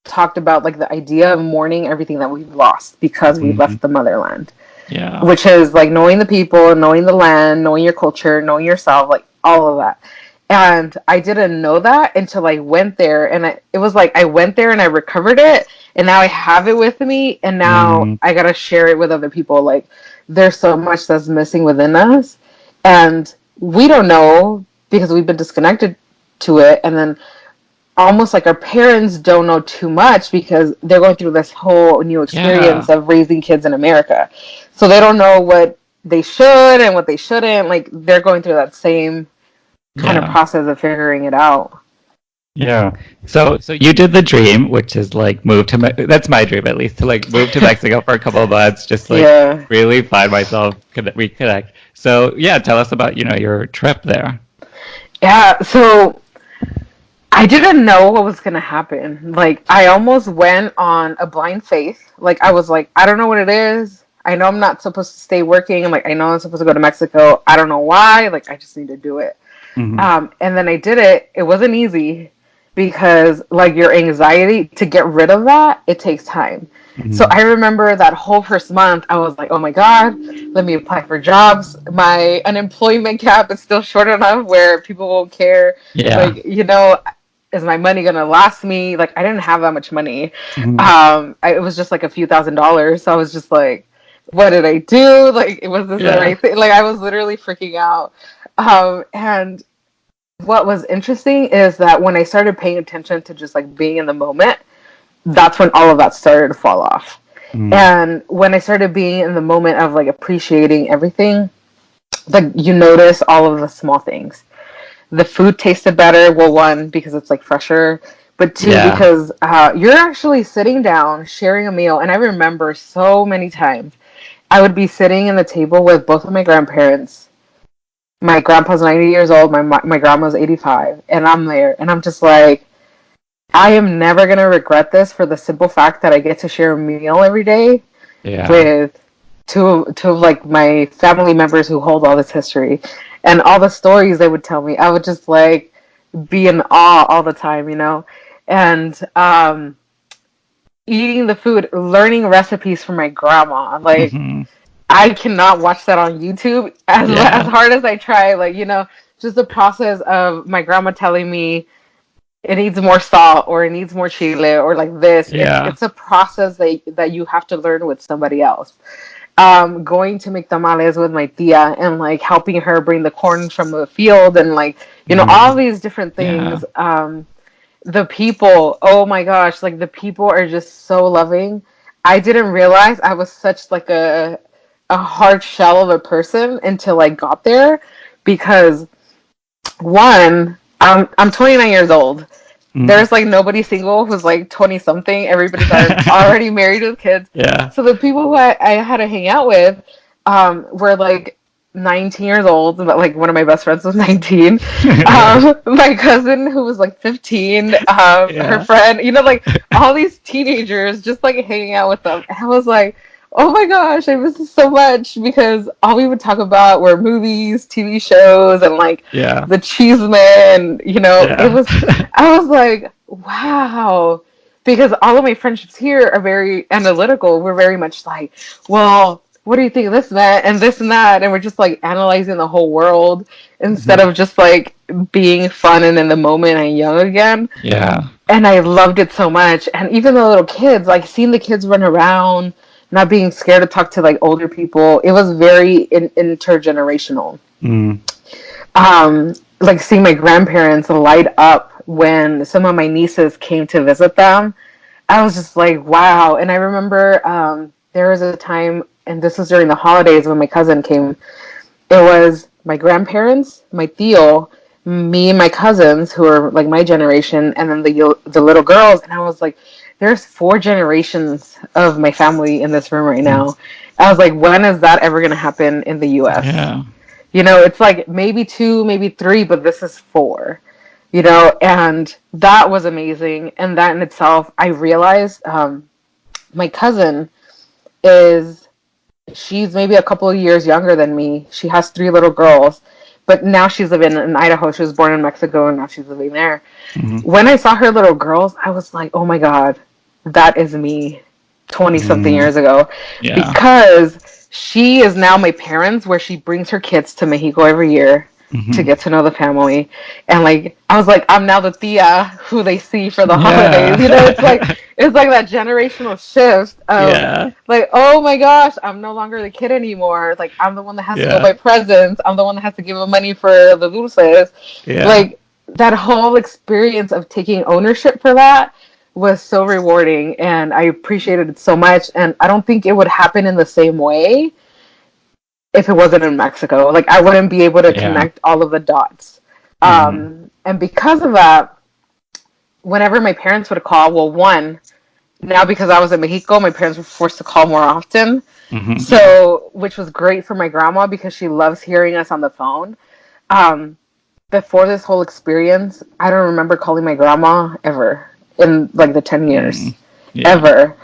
talked about like the idea of mourning everything that we've lost because we Mhm. left the motherland, Yeah. which is like knowing the people, knowing the land, knowing your culture, knowing yourself, like all of that. And I didn't know that until I went there, and it was like I went there and I recovered it, and now I have it with me, and now Mhm. I gotta share it with other people. Like there's so much that's missing within us, and we don't know because we've been disconnected to it, and then almost like our parents don't know too much because they're going through this whole new Yeah. experience of raising kids in America. So they don't know what they should and what they shouldn't. Like they're going through that same kind of Yeah. process of figuring it out. Yeah. So you did the dream, which is like move to that's my dream, at least, to like move to Mexico for a couple of months, just like Yeah. really find myself, reconnect. So yeah, tell us about your trip there. Yeah. So I didn't know what was going to happen. Like, I almost went on a blind faith. Like, I was like, I don't know what it is. I know I'm not supposed to stay working. Like, I know I'm supposed to go to Mexico. I don't know why. Like, I just need to do it. Hmm. And then I did it. It wasn't easy because, like, your anxiety to get rid of that, it takes time. So Hmm. I remember that whole first month, I was like, oh my God, let me apply for jobs. My unemployment cap is still short enough where people won't care. Yeah. Like, is my money gonna last me? Like, I didn't have that much money. Hmm. It was just like a few $1,000s. So I was just like, what did I do? Like, was this the Yeah. right thing? Like, I was literally freaking out. And what was interesting is that when I started paying attention to just like being in the moment, that's when all of that started to fall off. Mm. And when I started being in the moment of like appreciating everything, like you notice all of the small things. The food tasted better. Well, one, because it's like fresher, but two, Yeah. because you're actually sitting down, sharing a meal. And I remember so many times I would be sitting in the table with both of my grandparents. My grandpa's 90 years old, my grandma's 85, and I'm there, and I'm just like, I am never gonna regret this for the simple fact that I get to share a meal every day Yeah. with two of like my family members who hold all this history, and all the stories they would tell me. I would just like be in awe all the time, you know, and eating the food, learning recipes from my grandma, like. Hmm. I cannot watch that on YouTube as Yeah. hard as I try. Like, you know, just the process of my grandma telling me it needs more salt or it needs more chile or like this. Yeah. It's a process that you have to learn with somebody else. Going to make tamales with my tia and like helping her bring the corn from the field and like, you know, all Mm. these different Yeah. things. The people, oh my gosh, like the people are just so loving. I didn't realize I was such like a hard shell of a person until I got there because one, I'm 29 years old. Mm. There's like nobody single who's like 20 something. Everybody's already married with kids. Yeah. So the people who I had to hang out with were like 19 years old. Like one of my best friends was 19. My cousin who was like 15. Her Yeah. friend, you know, like all these teenagers just like hanging out with them. And I was like, oh my gosh, I miss this so much because all we would talk about were movies, TV shows, and like Yeah. the cheeseman. You know, it Yeah. was. I was like, wow, because all of my friendships here are very analytical. We're very much like, well, what do you think of this and that and this and that, and we're just like analyzing the whole world instead Mhm. of just like being fun and in the moment and young again. Yeah. And I loved it so much. And even the little kids, like seeing the kids run around, not being scared to talk to like older people, it was very intergenerational. Mm. Like seeing my grandparents light up when some of my nieces came to visit them. I was just like, wow. And I remember there was a time, and this was during the holidays when my cousin came. It was my grandparents, my tío, me and my cousins who are like my generation, and then the little girls. And I was like, there's four generations of my family in this room right Mm. now. I was like, when is that ever going to happen in the U.S.? Yeah. You know, it's like maybe two, maybe three, but this is four. You know, and that was amazing. And that in itself, I realized my cousin is she's maybe a couple of years younger than me. She has three little girls, but now she's living in Idaho. She was born in Mexico, and now she's living there. Mhm. When I saw her little girls, I was like, oh my God, that is me 20 something Mm. years ago. Yeah. Because she is now my parents, where she brings her kids to Mexico every year to Mhm. get to know the family. And like, I was like, I'm now the tia who they see for the holidays. You know, Yeah. it's like that generational shift of Yeah. like, oh my gosh, I'm no longer the kid anymore. Like, I'm the one that has to go Yeah. buy presents. I'm the one that has to give them money for the dulces. Yeah. Like, that whole experience of taking ownership for that was so rewarding, and I appreciated it so much. And I don't think it would happen in the same way if it wasn't in Mexico. Like, I wouldn't be able to Yeah. connect all of the dots. Mhm. And because of that, whenever my parents would call, well, one, now because I was in Mexico, my parents were forced to call more often. Mhm. Yeah. So, which was great for my grandma because she loves hearing us on the phone. Um, Before this whole experience, I don't remember calling my grandma ever in like the 10 Mm. years, Yeah. ever.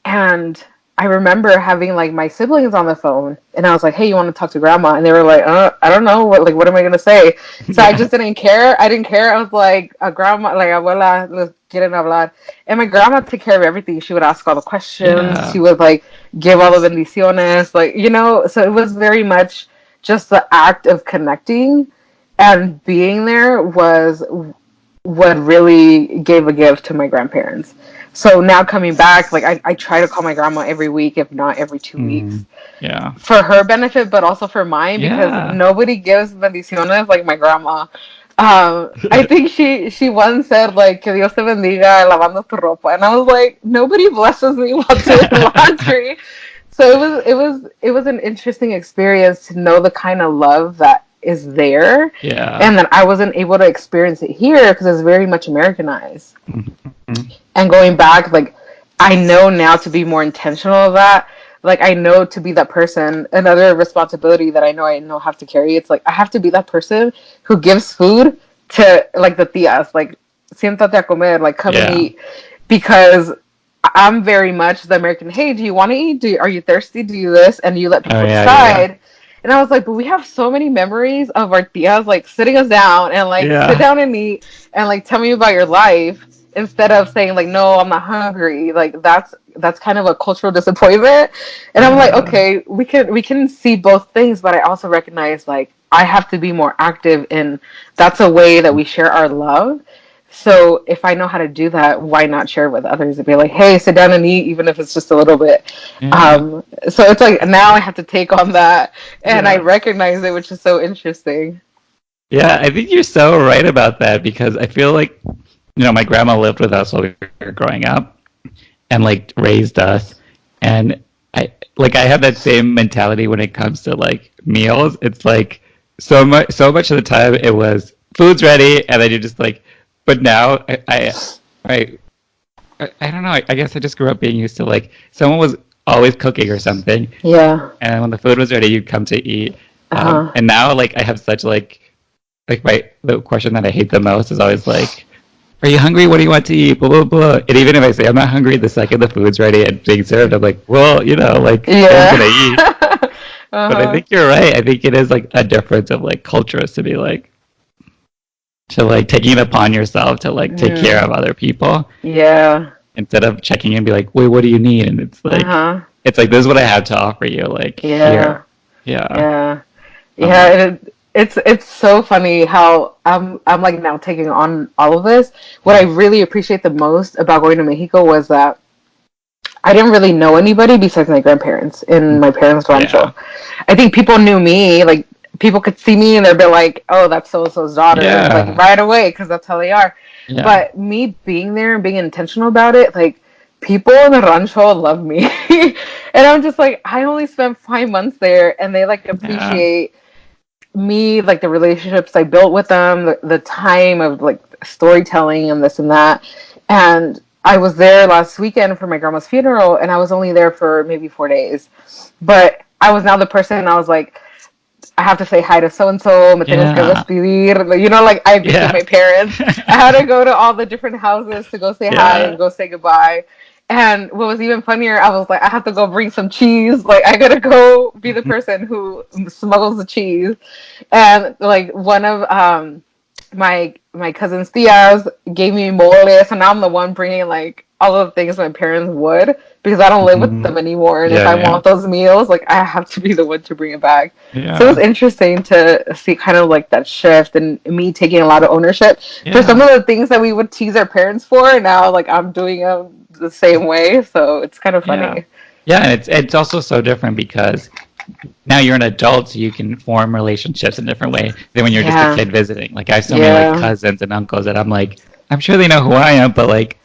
And I remember having like my siblings on the phone, and I was like, "Hey, you want to talk to grandma?" And they were like, I don't know, what am I gonna say?" So I Yeah. just didn't care. I didn't care. I was like, grandma, like abuela, les quieren hablar." And my grandma took care of everything. She would ask all the questions. Yeah. She would like give all the bendiciones, like you know. So it was very much just the act of connecting and being there was what really gave a gift to my grandparents. So now coming back, like I try to call my grandma every week, if not every 2 weeks. Mm. Yeah. for her benefit, but also for mine, because Yeah. nobody gives bendiciones like my grandma. I think she once said like "Que Dios te bendiga lavando tu ropa," and I was like, nobody blesses me while doing laundry. So it was an interesting experience to know the kind of love that is there, Yeah. and that I wasn't able to experience it here because it's very much Americanized. Mhm. And going back, like, I know now to be more intentional of that. Like, I know to be that person. Another responsibility that I know have to carry. It's like I have to be that person who gives food to like the tias, like siéntate a comer, like come and Yeah. eat, because I'm very much the American. Hey, do you want to eat? Are you thirsty? Do you this? And you let Oh people yeah, yeah, decide. And I was like, but we have so many memories of our tias like sitting us down and like sit yeah. down and eat and like tell me about your life, instead of saying like, no, I'm not hungry. Like that's kind of a cultural disappointment. And I'm like, Yeah. okay, we can see both things, but I also recognize like I have to be more active in, that's a way that we share our love. So if I know how to do that, why not share it with others and be like, hey, sit down and eat, even if it's just a little bit. Yeah. So it's like now I have to take on that, and I Yeah. recognize it, which is so interesting. Yeah, I think you're so right about that because I feel like, my grandma lived with us while we were growing up and like raised us. And I have that same mentality when it comes to like meals. It's like so much of the time it was food's ready and then you just like, but now I I don't know. I guess I just grew up being used to like someone was always cooking or something, Yeah. and when the food was ready, you'd come to eat. Uh-huh. And now like I have such like the question that I hate the most is always like, "Are you hungry? What do you want to eat?" Blah blah blah. And even if I say I'm not hungry, the second the food's ready and being served, I'm like, "Well, like I am gonna eat." Yeah. But I Uh-huh. think you're right. I think it is like a difference of like cultures to be like to like taking it upon yourself to like take care Mm. of other people Yeah. instead of checking in and be like, "Wait, what do you need?" And Uh-huh. it's like this is what I have to offer you. Like here, Yeah. yeah. Yeah. Yeah, Um, it's so funny how I'm like now taking on all of this. What I really appreciate the most about going to Mexico was that I didn't really know anybody besides my grandparents in my parents' yeah, rancho. I think people knew me, like people could see me and they'd be like, "Oh, that's so and so's daughter," like yeah, right away because that's how they are. yeah. But me being there and being intentional about it, like people in the rancho love me, and I'm just like, I only spent 5 months there, and they like Yeah. appreciate me, like the relationships I built with them, the time of like storytelling and this and that. And I was there last weekend for my grandma's funeral, and I was only there for maybe 4 days. But I was now the person, I was like, I have to say hi to so and so, me tengo que Yeah. despedir. Like I became Yeah. my parents. I had to go to all the different houses to go say hi and Yeah. go say goodbye. And what was even funnier, I was like, I have to go bring some cheese. Like I gotta go be the person who smuggles the cheese. And like one of my cousin's tias gave me mole, so now I'm the one bringing like all of the things my parents would, because I don't live with Mhm. them anymore. And if Yeah, I yeah. want those meals, like I have to be the one to bring it back. So it was Yeah. interesting to see kind of like that shift and me taking a lot of ownership for some Yeah. of the things that we would tease our parents for. Now, like I'm doing them the same way. So it's kind of Yeah. funny. Yeah, and it's also so different because now you're an adult, so you can form relationships in a different way than when you're just a Yeah. kid visiting. Like I have so many like Yeah. cousins and uncles that I'm like, I'm sure they know who I am, but like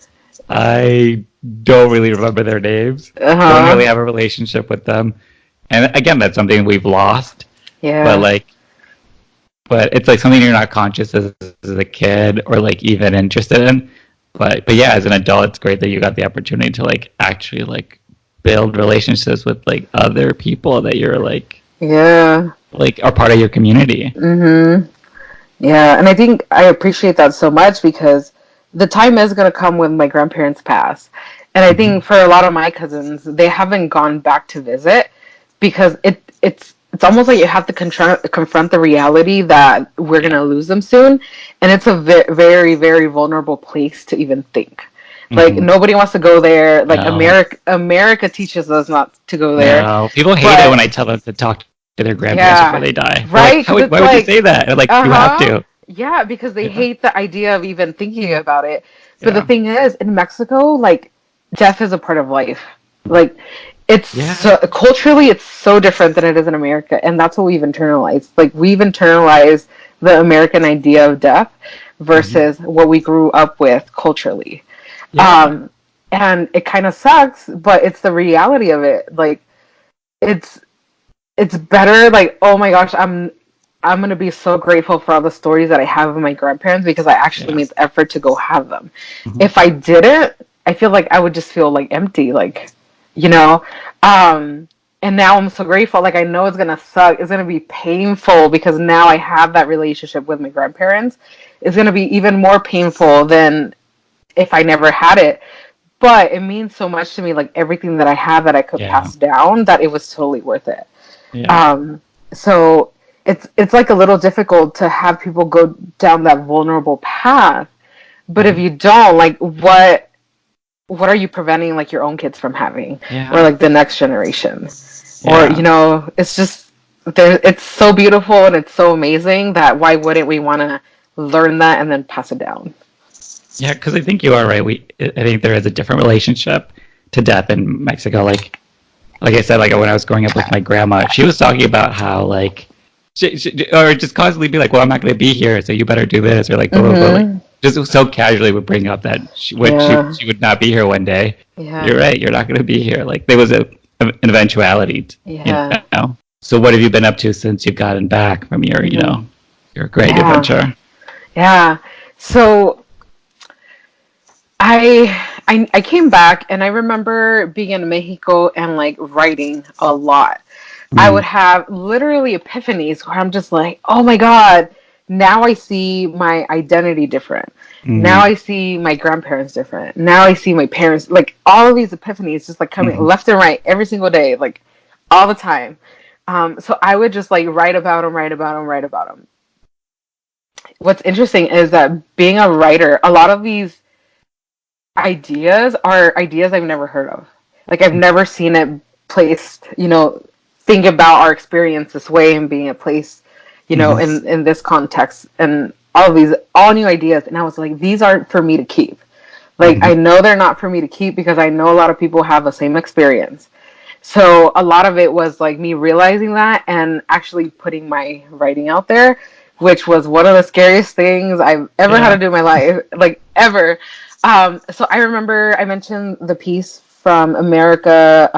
I don't really remember their names. Uh Don't really huh. have a relationship with them. And again, that's something we've lost. But Yeah. like but it's like something you're not conscious as a kid or like even interested in. But yeah, as an adult, it's great that you got the opportunity to like actually like build relationships with like other people that you're Yeah. like are part of your community. Mhm. Yeah, and I think I appreciate that so much because the time is going to come when my grandparents pass. And I Hmm. think for a lot of my cousins, they haven't gone back to visit because it's almost like you have to confront the reality that we're going Yeah. to lose them soon, and it's a very very vulnerable place to even think. Like Hmm. nobody wants to go there. Like No, America teaches us not to go there. no. People hate it when But I tell them to talk to their grandparents before yeah, they die. They're like, right? Because why it's would you say like, that? And like, uh you have huh. to. Yeah, because they Yeah. hate the idea of even thinking about it. But the Yeah. thing is, in Mexico, like, death is a part of life. Like, It's Yeah. so, culturally, it's so different than it is in America, and that's what we've internalized. Like we've internalized the American idea of death Hmm. versus what we grew up with culturally. Yeah. Um, and it kind of sucks, but it's the reality of it. Like it's it's better. Like, oh my gosh, I'm gonna be so grateful for all the stories that I have of my grandparents because I actually Yeah. made the effort to go have them. Hmm. If I didn't, I feel like I would just feel like empty, like, you know. Um, and now I'm so grateful. Like I know it's gonna suck. It's gonna be painful because now I have that relationship with my grandparents. It's gonna be even more painful than if I never had it. But it means so much to me, like everything that I have that I could Yeah. pass down, that it was totally worth it. Yeah. Um, so it's like a little difficult to have people go down that vulnerable path. But if Hmm. you don't, like what are you preventing like your own kids from having, or Yeah. like the next generation, or Yeah. it's just there. It's so beautiful and it's so amazing that why wouldn't we want to learn that and then pass it down? Yeah, because I think you are right. I think there is a different relationship to death in Mexico. Like I said, like when I was growing up with my grandma, she was talking about how like, or just constantly be like, "Well, I'm not going to be here, so you better do this," or like, blah, blah, blah. Like, Mm-hmm. just so casually would bring up that Yeah. she would not be here one day. Yeah. You're right. You're not going to be here. Like there was an eventuality, you Yeah. know. So what have you been up to since you've gotten back from your, Mm-hmm. your great Yeah. adventure? Yeah. So I came back and I remember being in Mexico and like writing a lot. I would Mm, have literally epiphanies where I'm just like, oh my God, now I see my identity different. Now mm, I see my grandparents different. Now I see my parents, like all of these epiphanies just like coming mm, left and right every single day, like all the time. So I would just like write about them, write about them, write about them. What's interesting is that being a writer, a lot of these ideas are ideas I've never heard of. Like I've never seen it placed, think about our experience this way and being it placed, mm, in this context and all of these all new ideas. And I was like, these aren't for me to keep. Like mm, I know they're not for me to keep because I know a lot of people have the same experience. So a lot of it was like me realizing that and actually putting my writing out there, which was one of the scariest things I've ever had to yeah. do in my life, like ever. So I remember I mentioned the piece from America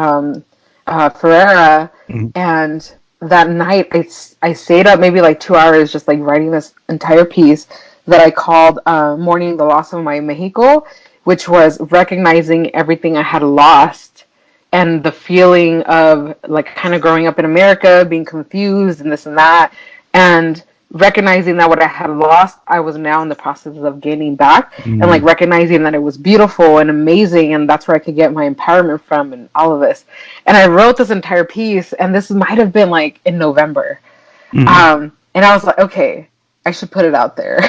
Ferrera, Mm, and that night I stayed up maybe like 2 hours just like writing this entire piece that I called Mourning the Loss of My Mexico, which was recognizing everything I had lost and the feeling of like kind of growing up in America, being confused and this and that, and recognizing that what I had lost, I was now in the process of gaining back, and like mm, recognizing that it was beautiful and amazing, and that's where I could get my empowerment from, and all of this. And I wrote this entire piece, and this might have been like in November. mm, And I was like, okay, I should put it out there.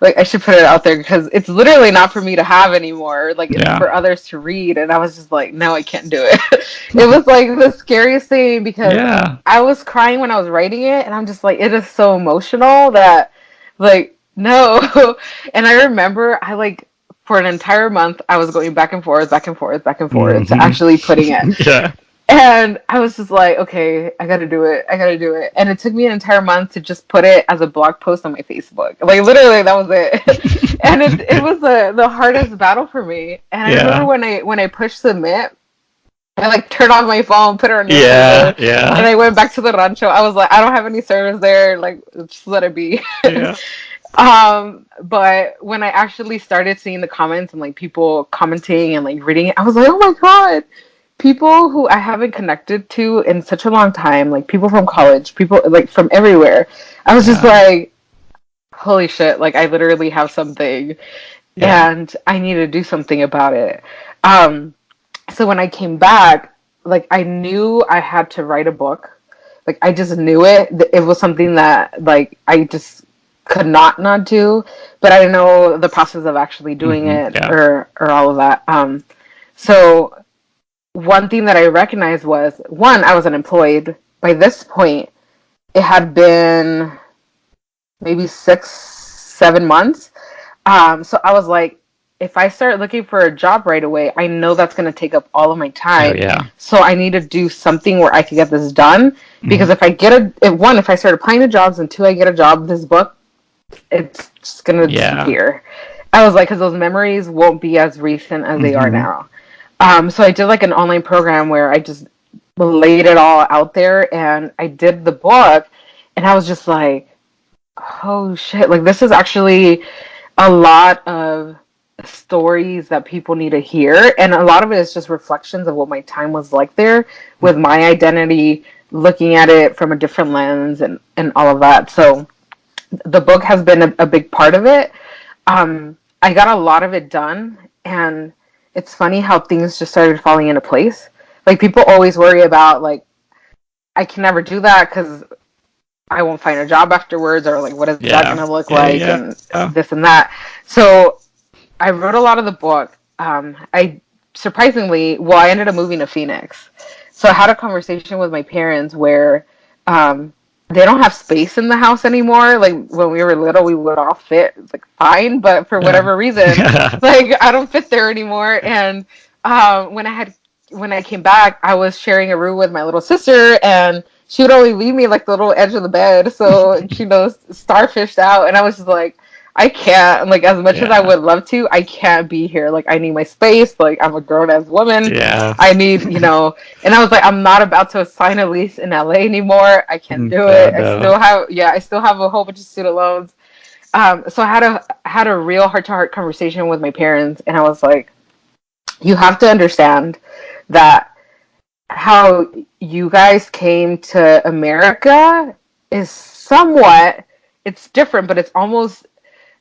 Like, I should put it out there because it's literally not for me to have anymore. Like, it's yeah. for others to read. And I was just like, no, I can't do it. It was like the scariest thing because Yeah. I was crying when I was writing it. And I'm just like, it is so emotional that, like, no. And I remember I like, for an entire month, I was going back and forth, back and forth, back and forth to Hmm. actually putting it. Yeah. And I was just like, okay, I gotta do it. I gotta do it. And it took me an entire month to just put it as a blog post on my Facebook. Like literally that was it. And it was the hardest battle for me. And I remember Yeah. when I pushed submit, I like turned off my phone, put it on Yeah. airplane mode, and Yeah. I went back to the rancho. I was like, I don't have any service there, like just let it be. Yeah. But when I actually started seeing the comments and like people commenting and like reading it, I was like, oh my God, people who I haven't connected to in such a long time, like people from college, people like from everywhere. I was just Yeah. like, holy shit, like I literally have something Yeah. and I need to do something about it. Um, so when I came back, like I knew I had to write a book. Like I just knew it. It was something that like I just could not do, but I didn't know the process of actually doing Hmm. it Yeah. or all of that. So one thing that I recognized was one, I was unemployed. By this point, it had been maybe 6, 7 months. So I was like, if I start looking for a job right away, I know that's going to take up all of my Oh time. yeah. So I need to do something where I can get this done. Because if I get if I start applying to jobs, and two, I get a job, this book, it's just going to Yeah. disappear. I was like, because those memories won't be as recent as they are Hmm. now. So I did like an online program where I just laid it all out there, and I did the book, and I was just like, oh shit, like this is actually a lot of stories that people need to hear, and a lot of it is just reflections of what my time was like there with my identity, looking at it from a different lens, and all of that. So the book has been a big part of it. I got a lot of it done, and it's funny how things just started falling into place. Like people always worry about like I can never do that because I won't find a job afterwards, or like what is that Yeah. going to look Yeah. like, Yeah. and Yeah. this and that. So I wrote a lot of the book. I surprisingly, well, I ended up moving to Phoenix. So I had a conversation with my parents where they don't have space in the house anymore. Like when we were little, we would all fit like fine, but for Yeah. whatever reason, like I don't fit there anymore. And when I came back, I was sharing a room with my little sister, and she would only leave me like the little edge of the bed, so she knows starfished out, and I was just like, I can't, like, as much as I Yeah. would love to, I can't be here. Like, I need my space. Like, I'm a grown ass woman. Yeah. I need, and I was like, I'm not about to sign a lease in LA anymore. I can't do No, it. no. I still have a whole bunch of student loans. So I had a real heart to heart conversation with my parents, and I was like, you have to understand that how you guys came to America is somewhat, it's different, but it's almost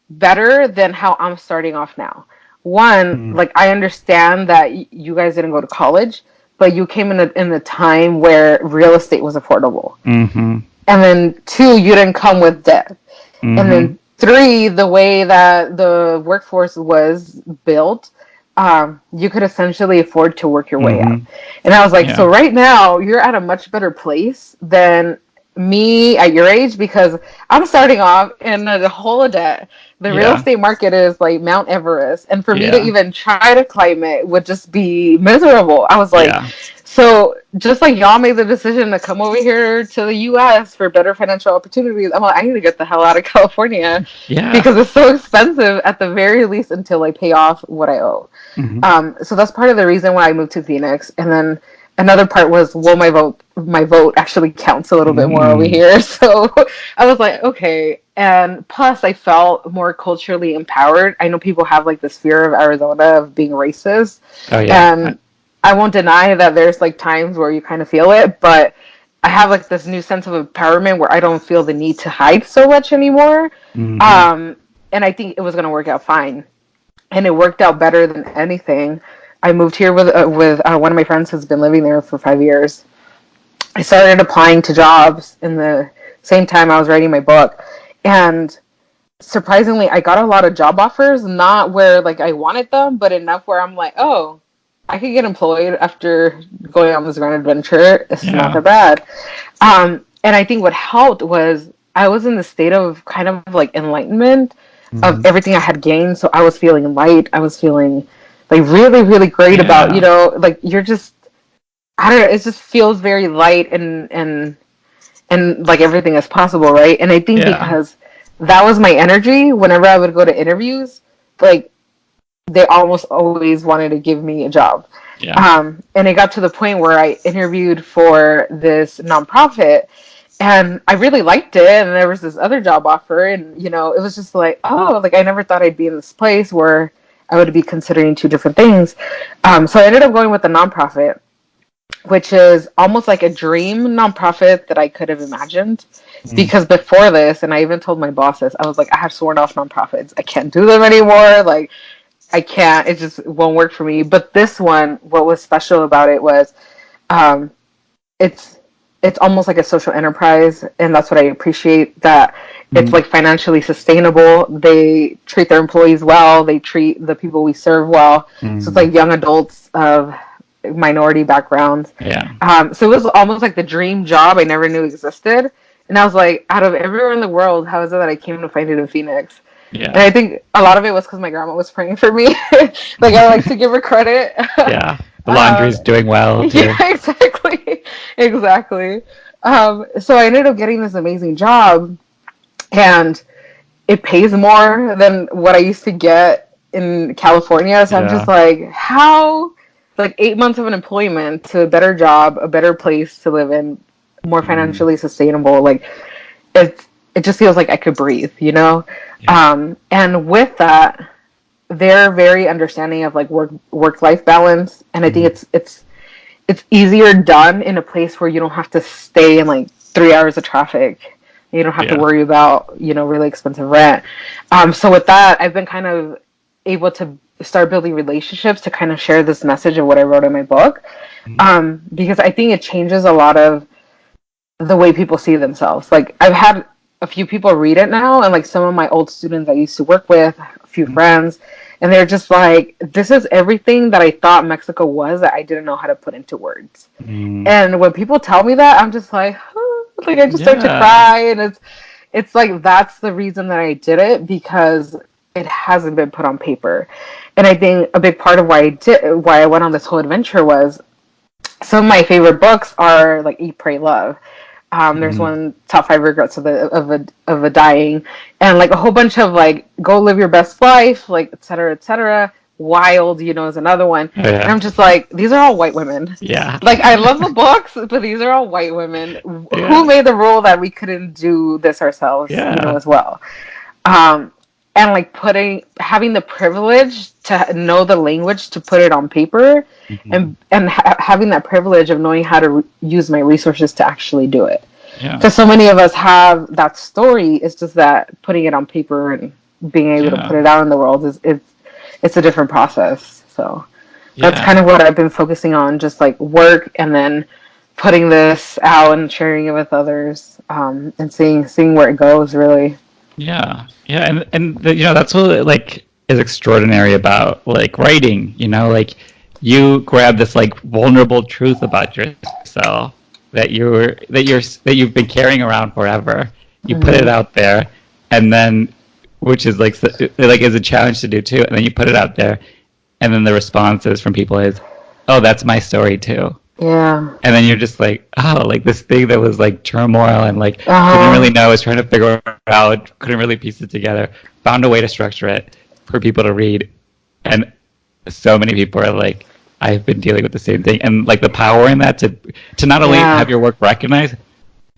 better than how I'm starting off now. One, Mm. like I understand that you guys didn't go to college, but you came in a time where real estate was affordable. Mm-hmm. And then two, you didn't come with debt. And Mm-hmm. then three, the way that the workforce was built, you could essentially afford to work your way Mm-hmm. up. And I was like, Yeah. so right now you're at a much better place than me at your age, because I'm starting off in a hole of debt. The real Yeah. estate market is like Mount Everest, and for me to Yeah. even try to climb it would just be miserable. I was like, Yeah. so just like y'all made the decision to come over here to the U.S. for better financial opportunities, I'm like, I need to get the hell out of California Yeah. because it's so expensive at the very least until I pay off what I owe. Mm-hmm. So that's part of the reason why I moved to Phoenix, and then another part was, well, my vote actually counts a little bit more over Mm. here. So I was like, okay. And plus, I felt more culturally empowered. I know people have like this fear of Arizona of being racist, Oh yeah. and I won't deny that there's like times where you kind of feel it, but I have like this new sense of empowerment where I don't feel the need to hide so much anymore. Mm-hmm. Um, and I think it was going to work out fine, and it worked out better than anything. I moved here with one of my friends who's been living there for 5 years. I started applying to jobs in the same time I was writing my book, and surprisingly, I got a lot of job offers. Not where like I wanted them, but enough where I'm like, oh, I could get employed after going on this grand adventure. It's not Yeah. that bad. And I think what helped was I was in the state of kind of like enlightenment of Mm-hmm. everything I had gained. So I was feeling light. I was feeling like really, really great about, Yeah. like you're just, I don't know, it just feels very light, and like everything is possible, right? And I think Yeah. because that was my energy whenever I would go to interviews, like they almost always wanted to give me a job. Yeah. And it got to the point where I interviewed for this nonprofit, and I really liked it. And there was this other job offer, and it was just like, oh, like I never thought I'd be in this place where I would be considering two different things. So I ended up going with the nonprofit, which is almost like a dream nonprofit that I could have imagined. Mm. Because before this, and I even told my bosses, I was like, I have sworn off nonprofits. I can't do them anymore. Like, I can't. It just won't work for me. But this one, what was special about it was, um, it's it's almost like a social enterprise, and that's what I appreciate. That it's Mm. like financially sustainable. They treat their employees well. They treat the people we serve well. So it's Mm. like young adults of minority backgrounds. Yeah. So it was almost like the dream job I never knew existed. And I was like, out of everywhere in the world, how is it that I came to find it in Phoenix? And I think a lot of it was because my grandma was praying for me. Like, I like to give her credit. Yeah. The laundry is doing well too. Yeah, exactly. Exactly. So I ended up getting this amazing job, and it pays more than what I used to get in California. So I'm just Yeah. like, how, like 8 months of unemployment to a better job, a better place to live in, more Mm, financially sustainable. Like, it just feels like I could breathe, you know? yeah. And with that, they're very understanding of like work life balance, and I think Mm, it's easier done in a place where you don't have to stay in like 3 hours of traffic. You don't have to yeah. worry about, really expensive rent. So with that, I've been kind of able to start building relationships to kind of share this message of what I wrote in my book. Mm, Because I think it changes a lot of the way people see themselves. Like, I've had a few people read it now, and like some of my old students I used to work with, a few mm, friends, and they're just like, this is everything that I thought Mexico was that I didn't know how to put into words. mm. And when people tell me that, I'm just like, huh. Like, I just start to Yeah. cry, and it's like that's the reason that I did it, because it hasn't been put on paper. And I think a big part of why I went on this whole adventure was some of my favorite books are like Eat, Pray, Love. There's Mm, one, Top Five Regrets of a Dying, and like a whole bunch of like Go Live Your Best Life, like et cetera, et cetera. Wild, is another one, oh and yeah. I'm just like, these are all white women. Yeah. Like, I love the books, but these are all white women. Who Yeah. made the rule that we couldn't do this ourselves, Yeah. as well? Um, and like having the privilege to know the language to put it on paper, Mhm. and having that privilege of knowing how to use my resources to actually do it, Yeah. because so many of us have that story. It's just that putting it on paper and being able to Yeah. put it out in the world is it's a different process. So that's Yeah. kind of what I've been focusing on, just like work, and then putting this out and sharing it with others, and seeing where it goes, really. Yeah. Yeah. That's what like is extraordinary about like writing, like you grab this like vulnerable truth about yourself that you've been carrying around forever. You put it Hmm. out there, and then which is like is a challenge to do too, and then you put it out there, and then the responses from people is, "Oh, that's my story too." Yeah. And then you're just like, oh, like this thing that was like turmoil and like didn't really Uh-huh. know, was trying to figure it out, couldn't really piece it together, found a way to structure it for people to read. And so many people are like, I've been dealing with the same thing. And like the power in that to not only have Yeah. your work recognized,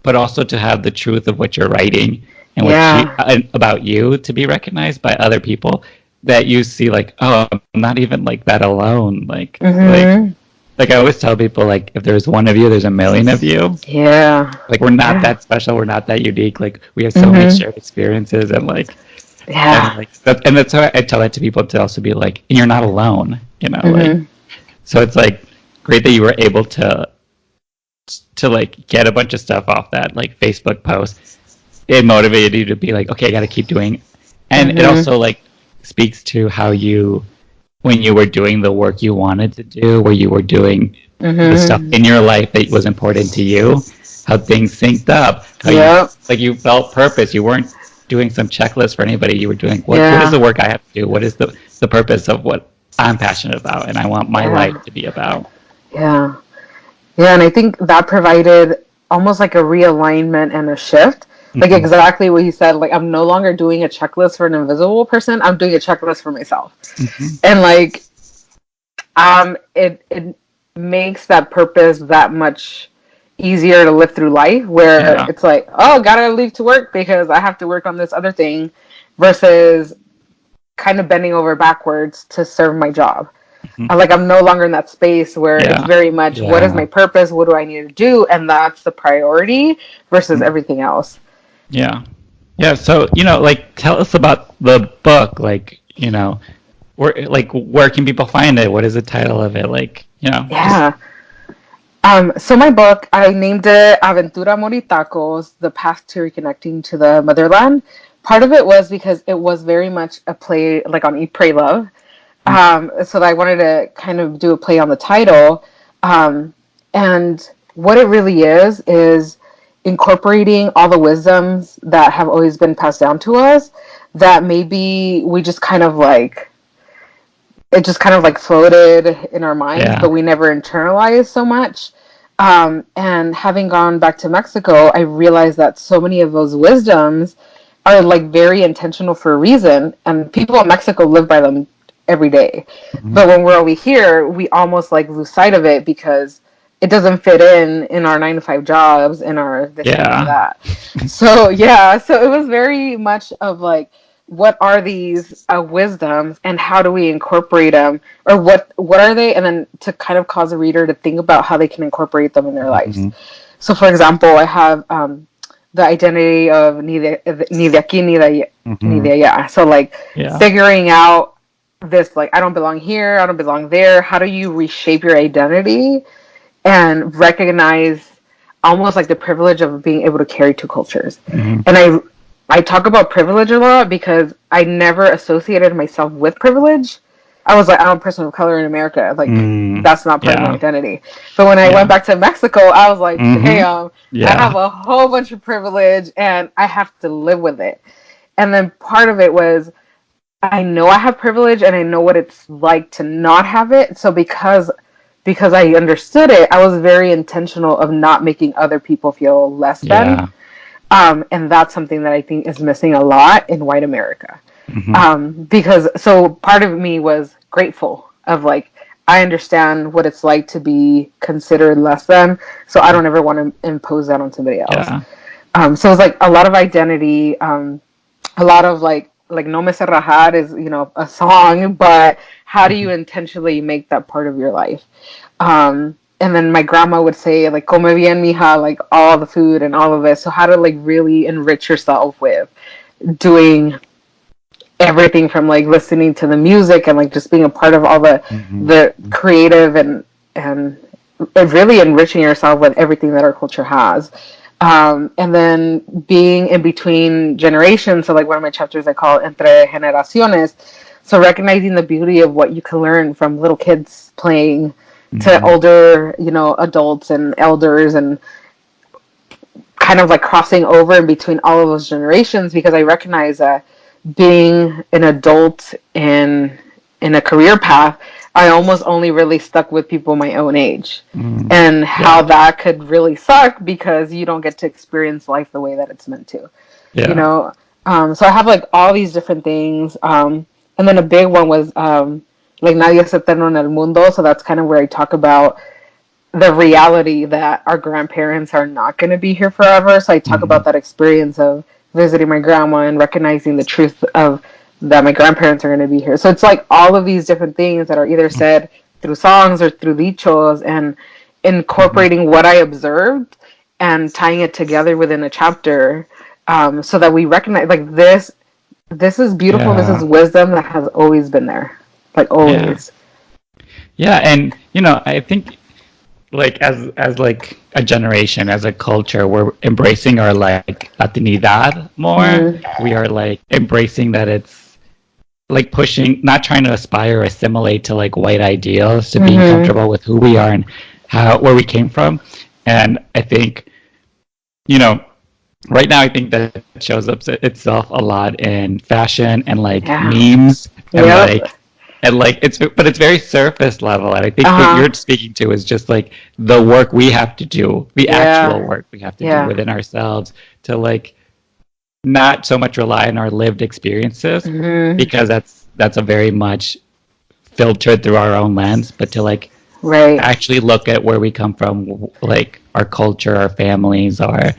but also to have the truth of what you're writing and Yeah. about you to be recognized by other people, that you see like, oh, I'm not even like that alone. Hmm. Like I always tell people, like if there's one of you, there's a million of you. Yeah. Like we're not Yeah. that special. We're not that unique. Like we have so many Hmm. shared experiences, and Yeah. like and that's why I tell that to people, to also be like, and you're not alone. Like Hmm. so it's like great that you were able to like get a bunch of stuff off that like Facebook post. It motivated you to be like, okay, I got to keep doing, and it Hmm. also like speaks to how you, when you were doing the work you wanted to do, where you were doing the stuff Hmm. in your life that was important to you, how things synced up, how you Yep. like you felt purpose. You weren't doing some checklist for anybody. You were doing what is the Yeah. work I have to do? What is the purpose of what I'm passionate about and I want my life Yeah. to be about? Yeah. Yeah. And I think that provided almost like a realignment and a shift. Like, Hmm. exactly what you said. Like, I'm no longer doing a checklist for an invisible person. I'm doing a checklist for myself. Hmm. And like, it makes that purpose that much easier to live through life, where Yeah. it's like, oh, gotta leave to work because I have to work on this other thing, versus kind of bending over backwards to serve my job. Hmm. Like, I'm no longer in that space where it's Yeah. very much, what is my Yeah. purpose, what do I need to do, and that's the priority versus Mhm. everything else. Yeah. Yeah. So, like tell us about the book. Where can people find it? What is the title of it? Just Yeah. So my book, I named it Aventura Moritacos, The Path to Reconnecting to the Motherland. Part of it was because it was very much a play like on Eat, Pray, Love. So I wanted to kind of do a play on the title. And what it really is incorporating all the wisdoms that have always been passed down to us that maybe we just kind of like, it just kind of like floated in our minds, but we never internalized so much. And having gone back to Mexico, I realized that so many of those wisdoms are like very intentional for a reason, and people in Mexico live by them every day. But when we're over here, we almost like lose sight of it because it doesn't fit in our 9 to 5 jobs, in our this and that. So so it was very much of like, what are these wisdoms and how do we incorporate them, or what are they, and then to kind of cause a reader to think about how they can incorporate them in their lives. So for example, I have the identity of ni de aquí ni de allá. So like figuring out this, like, I don't belong here, I don't belong there. How do you reshape your identity and recognize almost like the privilege of being able to carry two cultures? And I talk about privilege a lot because I never associated myself with privilege. I was like, I'm a person of color in America. Like, that's not part of my identity. But when I went back to Mexico, I was like, damn, I have a whole bunch of privilege and I have to live with it. And then part of it was, I know I have privilege and I know what it's like to not have it. So because I understood it, I was very intentional of not making other people feel less than. And that's something that I think is missing a lot in white America. Because so part of me was grateful of like, I understand what it's like to be considered less than, so I don't ever want to impose that on somebody else. So it's like a lot of identity, a lot of like No Me Sé Rajar is, you know, a song, but how do you intentionally make that part of your life? And then my grandma would say, like, come bien, mija, like all the food and all of this. So how to like really enrich yourself with doing everything from like listening to the music and like just being a part of all the creative and really enriching yourself with everything that our culture has. And then being in between generations. So like one of my chapters I call Entre Generaciones. So recognizing the beauty of what you can learn from little kids playing to older, you know, adults and elders, and kind of like crossing over in between all of those generations, because I recognize that being an adult in a career path, I almost only really stuck with people my own age, and how that could really suck because you don't get to experience life the way that it's meant to, you know? So I have like all these different things. And then a big one was, like Nadie es eterno en el mundo. So that's kind of where I talk about the reality that our grandparents are not going to be here forever. So I talk about that experience of visiting my grandma and recognizing the truth of that my grandparents are going to be here. So it's like all of these different things that are either said through songs or through dichos, and incorporating what I observed and tying it together within a chapter, so that we recognize like this is beautiful. This is wisdom that has always been there, like always. And you know, I think like as like a generation, as a culture, we're embracing our like Latinidad more. We are like embracing that it's like pushing, not trying to aspire or assimilate to like white ideals, to being comfortable with who we are and where we came from. And I think, you know, right now I think that it shows up itself a lot in fashion and like memes and like it's very surface level. And I think what you're speaking to is just like the work we have to do, the actual work we have to do within ourselves to like not so much rely on our lived experiences, because that's a very much filtered through our own lens, but to like actually look at where we come from, like our culture, our families, our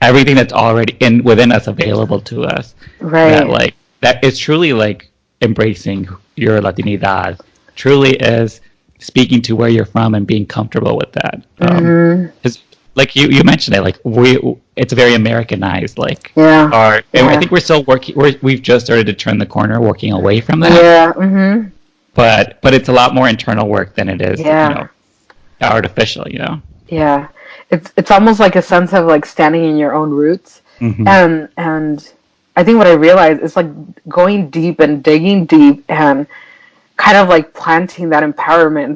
everything that's already within us, available to us. That like that is truly like embracing your Latinidad, truly is speaking to where you're from and being comfortable with that. Because like you mentioned it, like it's very Americanized, like and I think we're still working, we've just started to turn the corner working away from that. But it's a lot more internal work than it is, you know, artificial, you know. It's almost like a sense of like standing in your own roots. And I think what I realized is like going deep and digging deep and kind of like planting that empowerment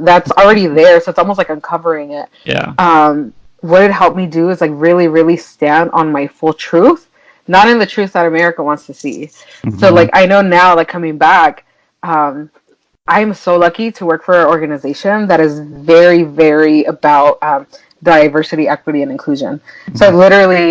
that's already there. So it's almost like uncovering it. What it helped me do is like really, really stand on my full truth, not in the truth that America wants to see. So Mm-hmm. like I know now, like coming back, I'm so lucky to work for an organization that is very, very about diversity, equity, and inclusion. So Mm-hmm. literally,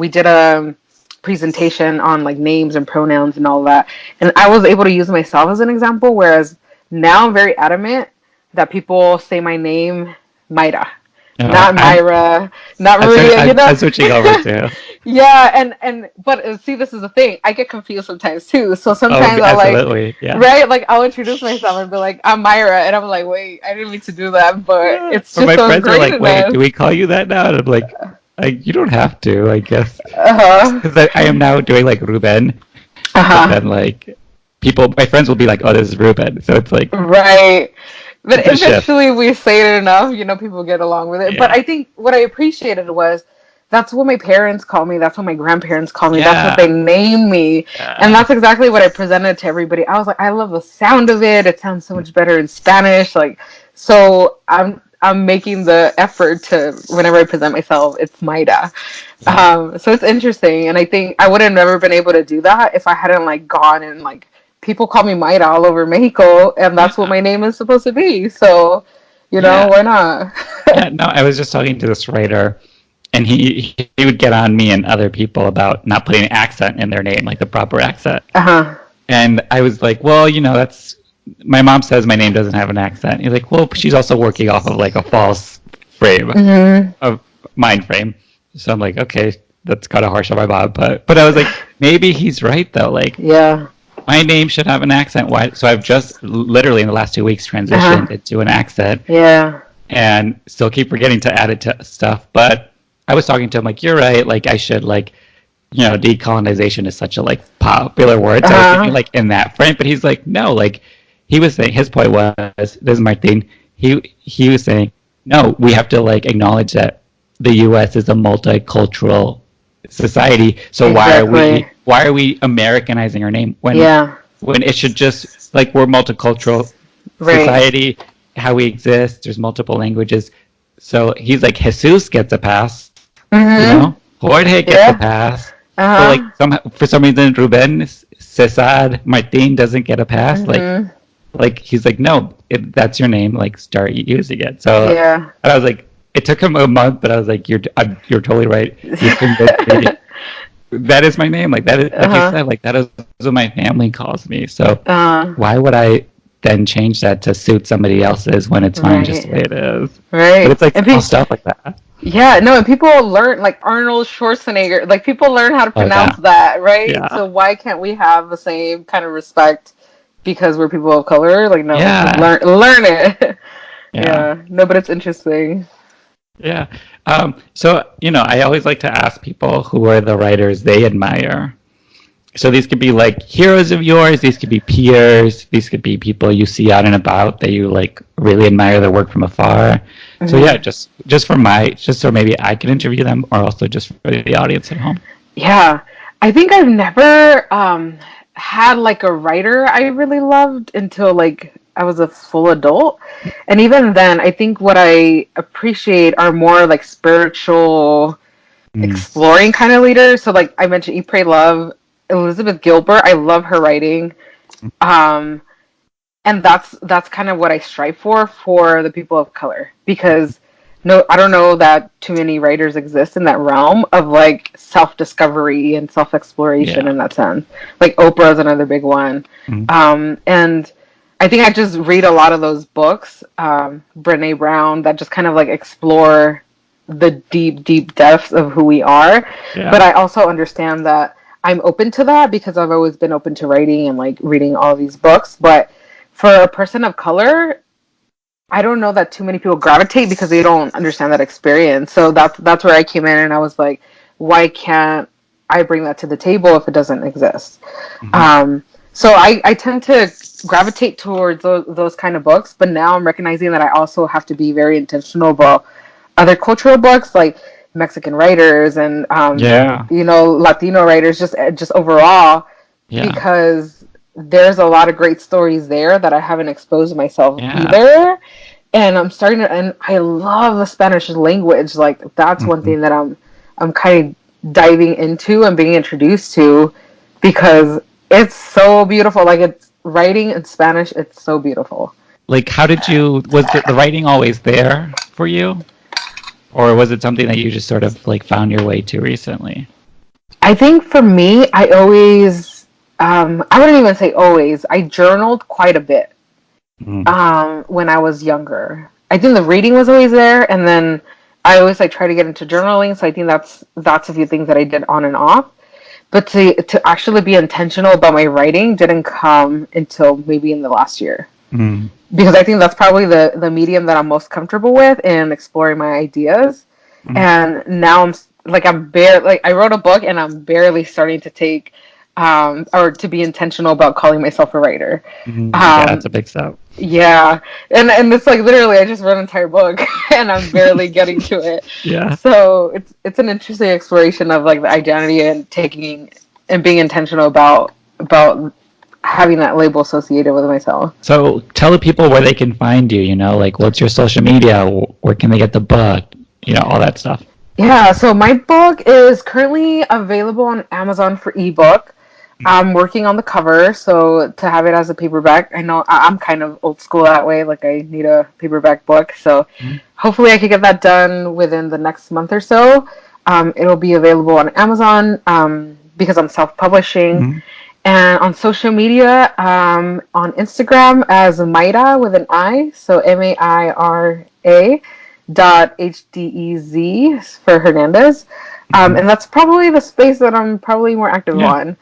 we did a presentation on like names and pronouns and all that, and I was able to use myself as an example. Whereas now I'm very adamant that people say my name, Maira, not I'm Myra, not I'm, sorry, Maria. You I'm know. switching over too. Yeah, and but see, this is the thing. I get confused sometimes too. So Oh, sometimes I'll like, absolutely. Yeah. right, like I'll introduce myself and be like, "I'm Myra," and I'm like, "Wait, I didn't mean to do that," but Yeah. it's Or just my so friends are ingrained like, in wait, do us. we call you that now? And I'm like, you don't have to, I guess. Uh huh. Because I am now doing like Ruben, Uh but huh. then like my friends will be like, oh, this is Ruben. So it's like, Right. But it's a shift. eventually we say it enough, people get along with it. But Yeah. I think what I appreciated was that's what my parents call me, that's what my grandparents call me, that's what they Yeah. named me. And Yeah. that's exactly what I presented to everybody. I was like, I love the sound of it. It sounds so much better in Spanish. Like so I'm making the effort to whenever I present myself, it's Maida. Yeah. So it's interesting, and I think I would have never been able to do that if I hadn't like gone and like people call me Mayra all over Mexico, and that's what Yeah. my name is supposed to be. So, Yeah. why not? Yeah. No, I was just talking to this writer, and he would get on me and other people about not putting an accent in their name, like the proper accent. Uh huh. And I was like, well, that's my mom says my name doesn't have an accent. He's like, well, she's also working off of like a false frame Hmm. of mind frame. So I'm like, okay, that's kind of harsh on my mom, but I was like, maybe he's right though. Like Yeah. my name should have an accent. Why? So I've just literally in the last 2 weeks Uh transitioned huh. into an accent, Yeah. and still keep forgetting to add it to stuff. But I was talking to him like, you're right. Like I should like decolonization is such a like popular word. Uh So I was thinking huh. like in that frame, but he's like, no, like he was saying his point was this is Martin. He was saying, no, we have to like acknowledge that the US is a multicultural society. So Exactly. why are we Americanizing our name Yeah. when it should just like we're multicultural Right. society, how we exist, there's multiple languages. So he's like Jesus gets a pass, Mhm. Jorge gets a Yeah. pass. But Uh like huh. for some reason Ruben, Cesar, Martin doesn't get a pass. Mhm. Like he's like, no, that's your name. Like start using it. So Yeah. and I was like, it took him a month, but I was like, you're totally right. You've convinced me. That is my name. Like that is Uh like you huh. said. Like that is what my family calls me. So Uh. why would I then change that to suit somebody else's when it's fine just Right. the way it is? But Right. it's like And small people. stuff like that. Yeah, no, and people learn like Arnold Schwarzenegger, like people learn how to Oh pronounce yeah, that, right? yeah, So why can't we have the same kind of respect because we're people of color? Like no, just yeah, learn it. yeah. Yeah. No, but it's interesting. Yeah. So, I always like to ask people who are the writers they admire. So these could be like heroes of yours, these could be peers, these could be people you see out and about that you like really admire their work from afar. So yeah, Hmm. just so maybe I can interview them or also just for the audience at home. Yeah. I think I've never had like a writer I really loved until like I was a full adult. And even then, I think what I appreciate are more like spiritual Mm, exploring kind of leader. So like I mentioned Eat Pray Love, Elizabeth Gilbert, I love her writing. Um and that's kind of what I strive for the people of color because no I don't know that too many writers exist in that realm of like self-discovery and self-exploration yeah. in that sense. Like Oprah is another big one. Mm, And I think I just read a lot of those books, Brene Brown, that just kind of like explore the deep, deep depths of who we are. But yeah. I also understand that I'm open to that because I've always been open to writing and like reading all these books. But for a person of color, I don't know that too many people gravitate because they don't understand that experience. So that's where I came in and I was like, why can't I bring that to the table if it doesn't exist? Mhm. Um, so I tend to gravitate towards those kind of books, but now I'm recognizing that I also have to be very intentional about other cultural books like Mexican writers and Yeah. Latino writers just overall Yeah. because there's a lot of great stories there that I haven't exposed myself Yeah. either. And I'm starting to, and I love the Spanish language. Like that's one Mhm. thing that I'm kind of diving into and being introduced to, because it's so beautiful. Like, it's writing in Spanish, it's so beautiful. Like, how did you, was the writing always there for you? Or was it something that you just sort of like found your way to recently? I think for me, I always, I wouldn't even say always, I journaled quite a bit when I was younger. I think the reading was always there, and then I always like try to get into journaling. So I think that's a few things that I did on and off. But to actually be intentional about my writing didn't come until maybe in the last year. Because I think that's probably the medium that I'm most comfortable with in exploring my ideas. And now I wrote a book and I'm barely starting to take or to be intentional about calling myself a writer. Yeah, that's a big step. Yeah, and it's like literally I just wrote an entire book and I'm barely getting to it. Yeah. So it's an interesting exploration of like the identity and taking and being intentional about having that label associated with myself. So tell the people where they can find you, like what's your social media, where can they get the book, all that stuff. Yeah, so my book is currently available on Amazon for ebook. I'm working on the cover, so to have it as a paperback, I know I'm kind of old school that way, like I need a paperback book, so hopefully I can get that done within the next month or so. It'll be available on Amazon because I'm self-publishing. And on social media, on Instagram as Maira with an I, so Maira .hdez for Hernandez. And that's probably the space that I'm probably more active on.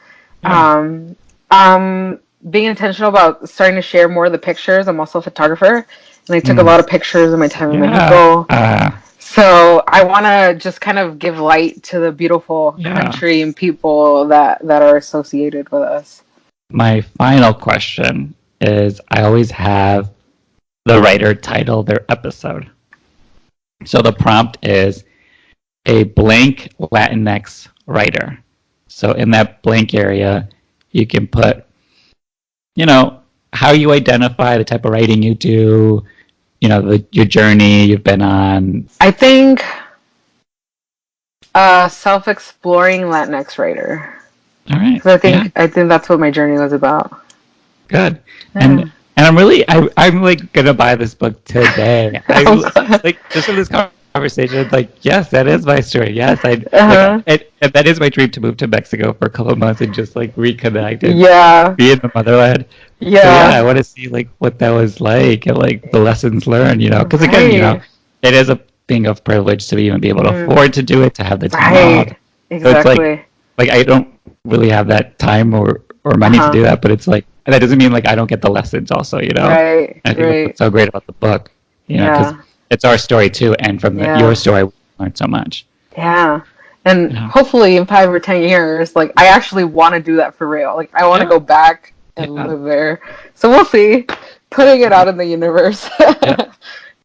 Being intentional about starting to share more of the pictures. I'm also a photographer, and I took a lot of pictures in my time in Mexico. So I want to just kind of give light to the beautiful country and people that are associated with us. My final question is, I always have the writer title their episode. So the prompt is a blank Latinx writer. So in that blank area, you can put, how you identify, the type of writing you do, your journey you've been on. I think self-exploring Latinx writer. All right. I think that's what my journey was about. Good. And I'm really, I'm like gonna buy this book today. Like just in this conversation, like, yes, that is my story. Yes, and that is my dream, to move to Mexico for a couple of months and just like reconnect and be in the motherland. Yeah. So, I want to see like what that was like and like the lessons learned. Because again, it is a thing of privilege to even be able to afford to do it, to have the time off. Exactly. So it's like I don't really have that time or money to do that, but it's like, that doesn't mean like I don't get the lessons also, Right. I think what's so great about the book, because it's our story too, and from your story we learned so much. Yeah. And hopefully in 5 or 10 years, like I actually want to do that for real. Like I want to go back and live there. So we'll see. Putting it out in the universe.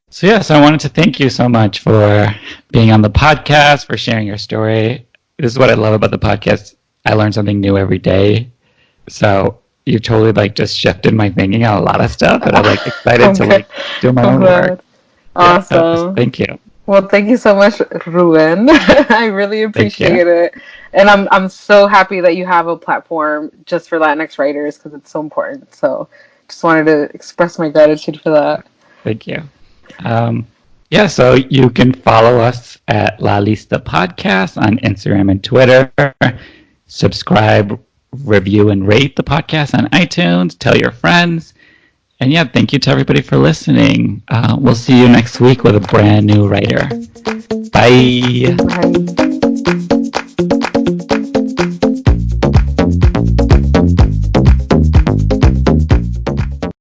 So I wanted to thank you so much for being on the podcast, for sharing your story. This is what I love about the podcast. I learn something new every day. So you totally like just shifted my thinking on a lot of stuff, and I'm like excited to like do my own work. Awesome. Thank you. Well, thank you so much, Ruben. I really appreciate it. And I'm so happy that you have a platform just for Latinx writers, because it's so important. So just wanted to express my gratitude for that. Thank you. So you can follow us at La Lista Podcast on Instagram and Twitter. Subscribe, review, and rate the podcast on iTunes. Tell your friends. And thank you to everybody for listening. We'll see you next week with a brand new writer. Bye. Bye.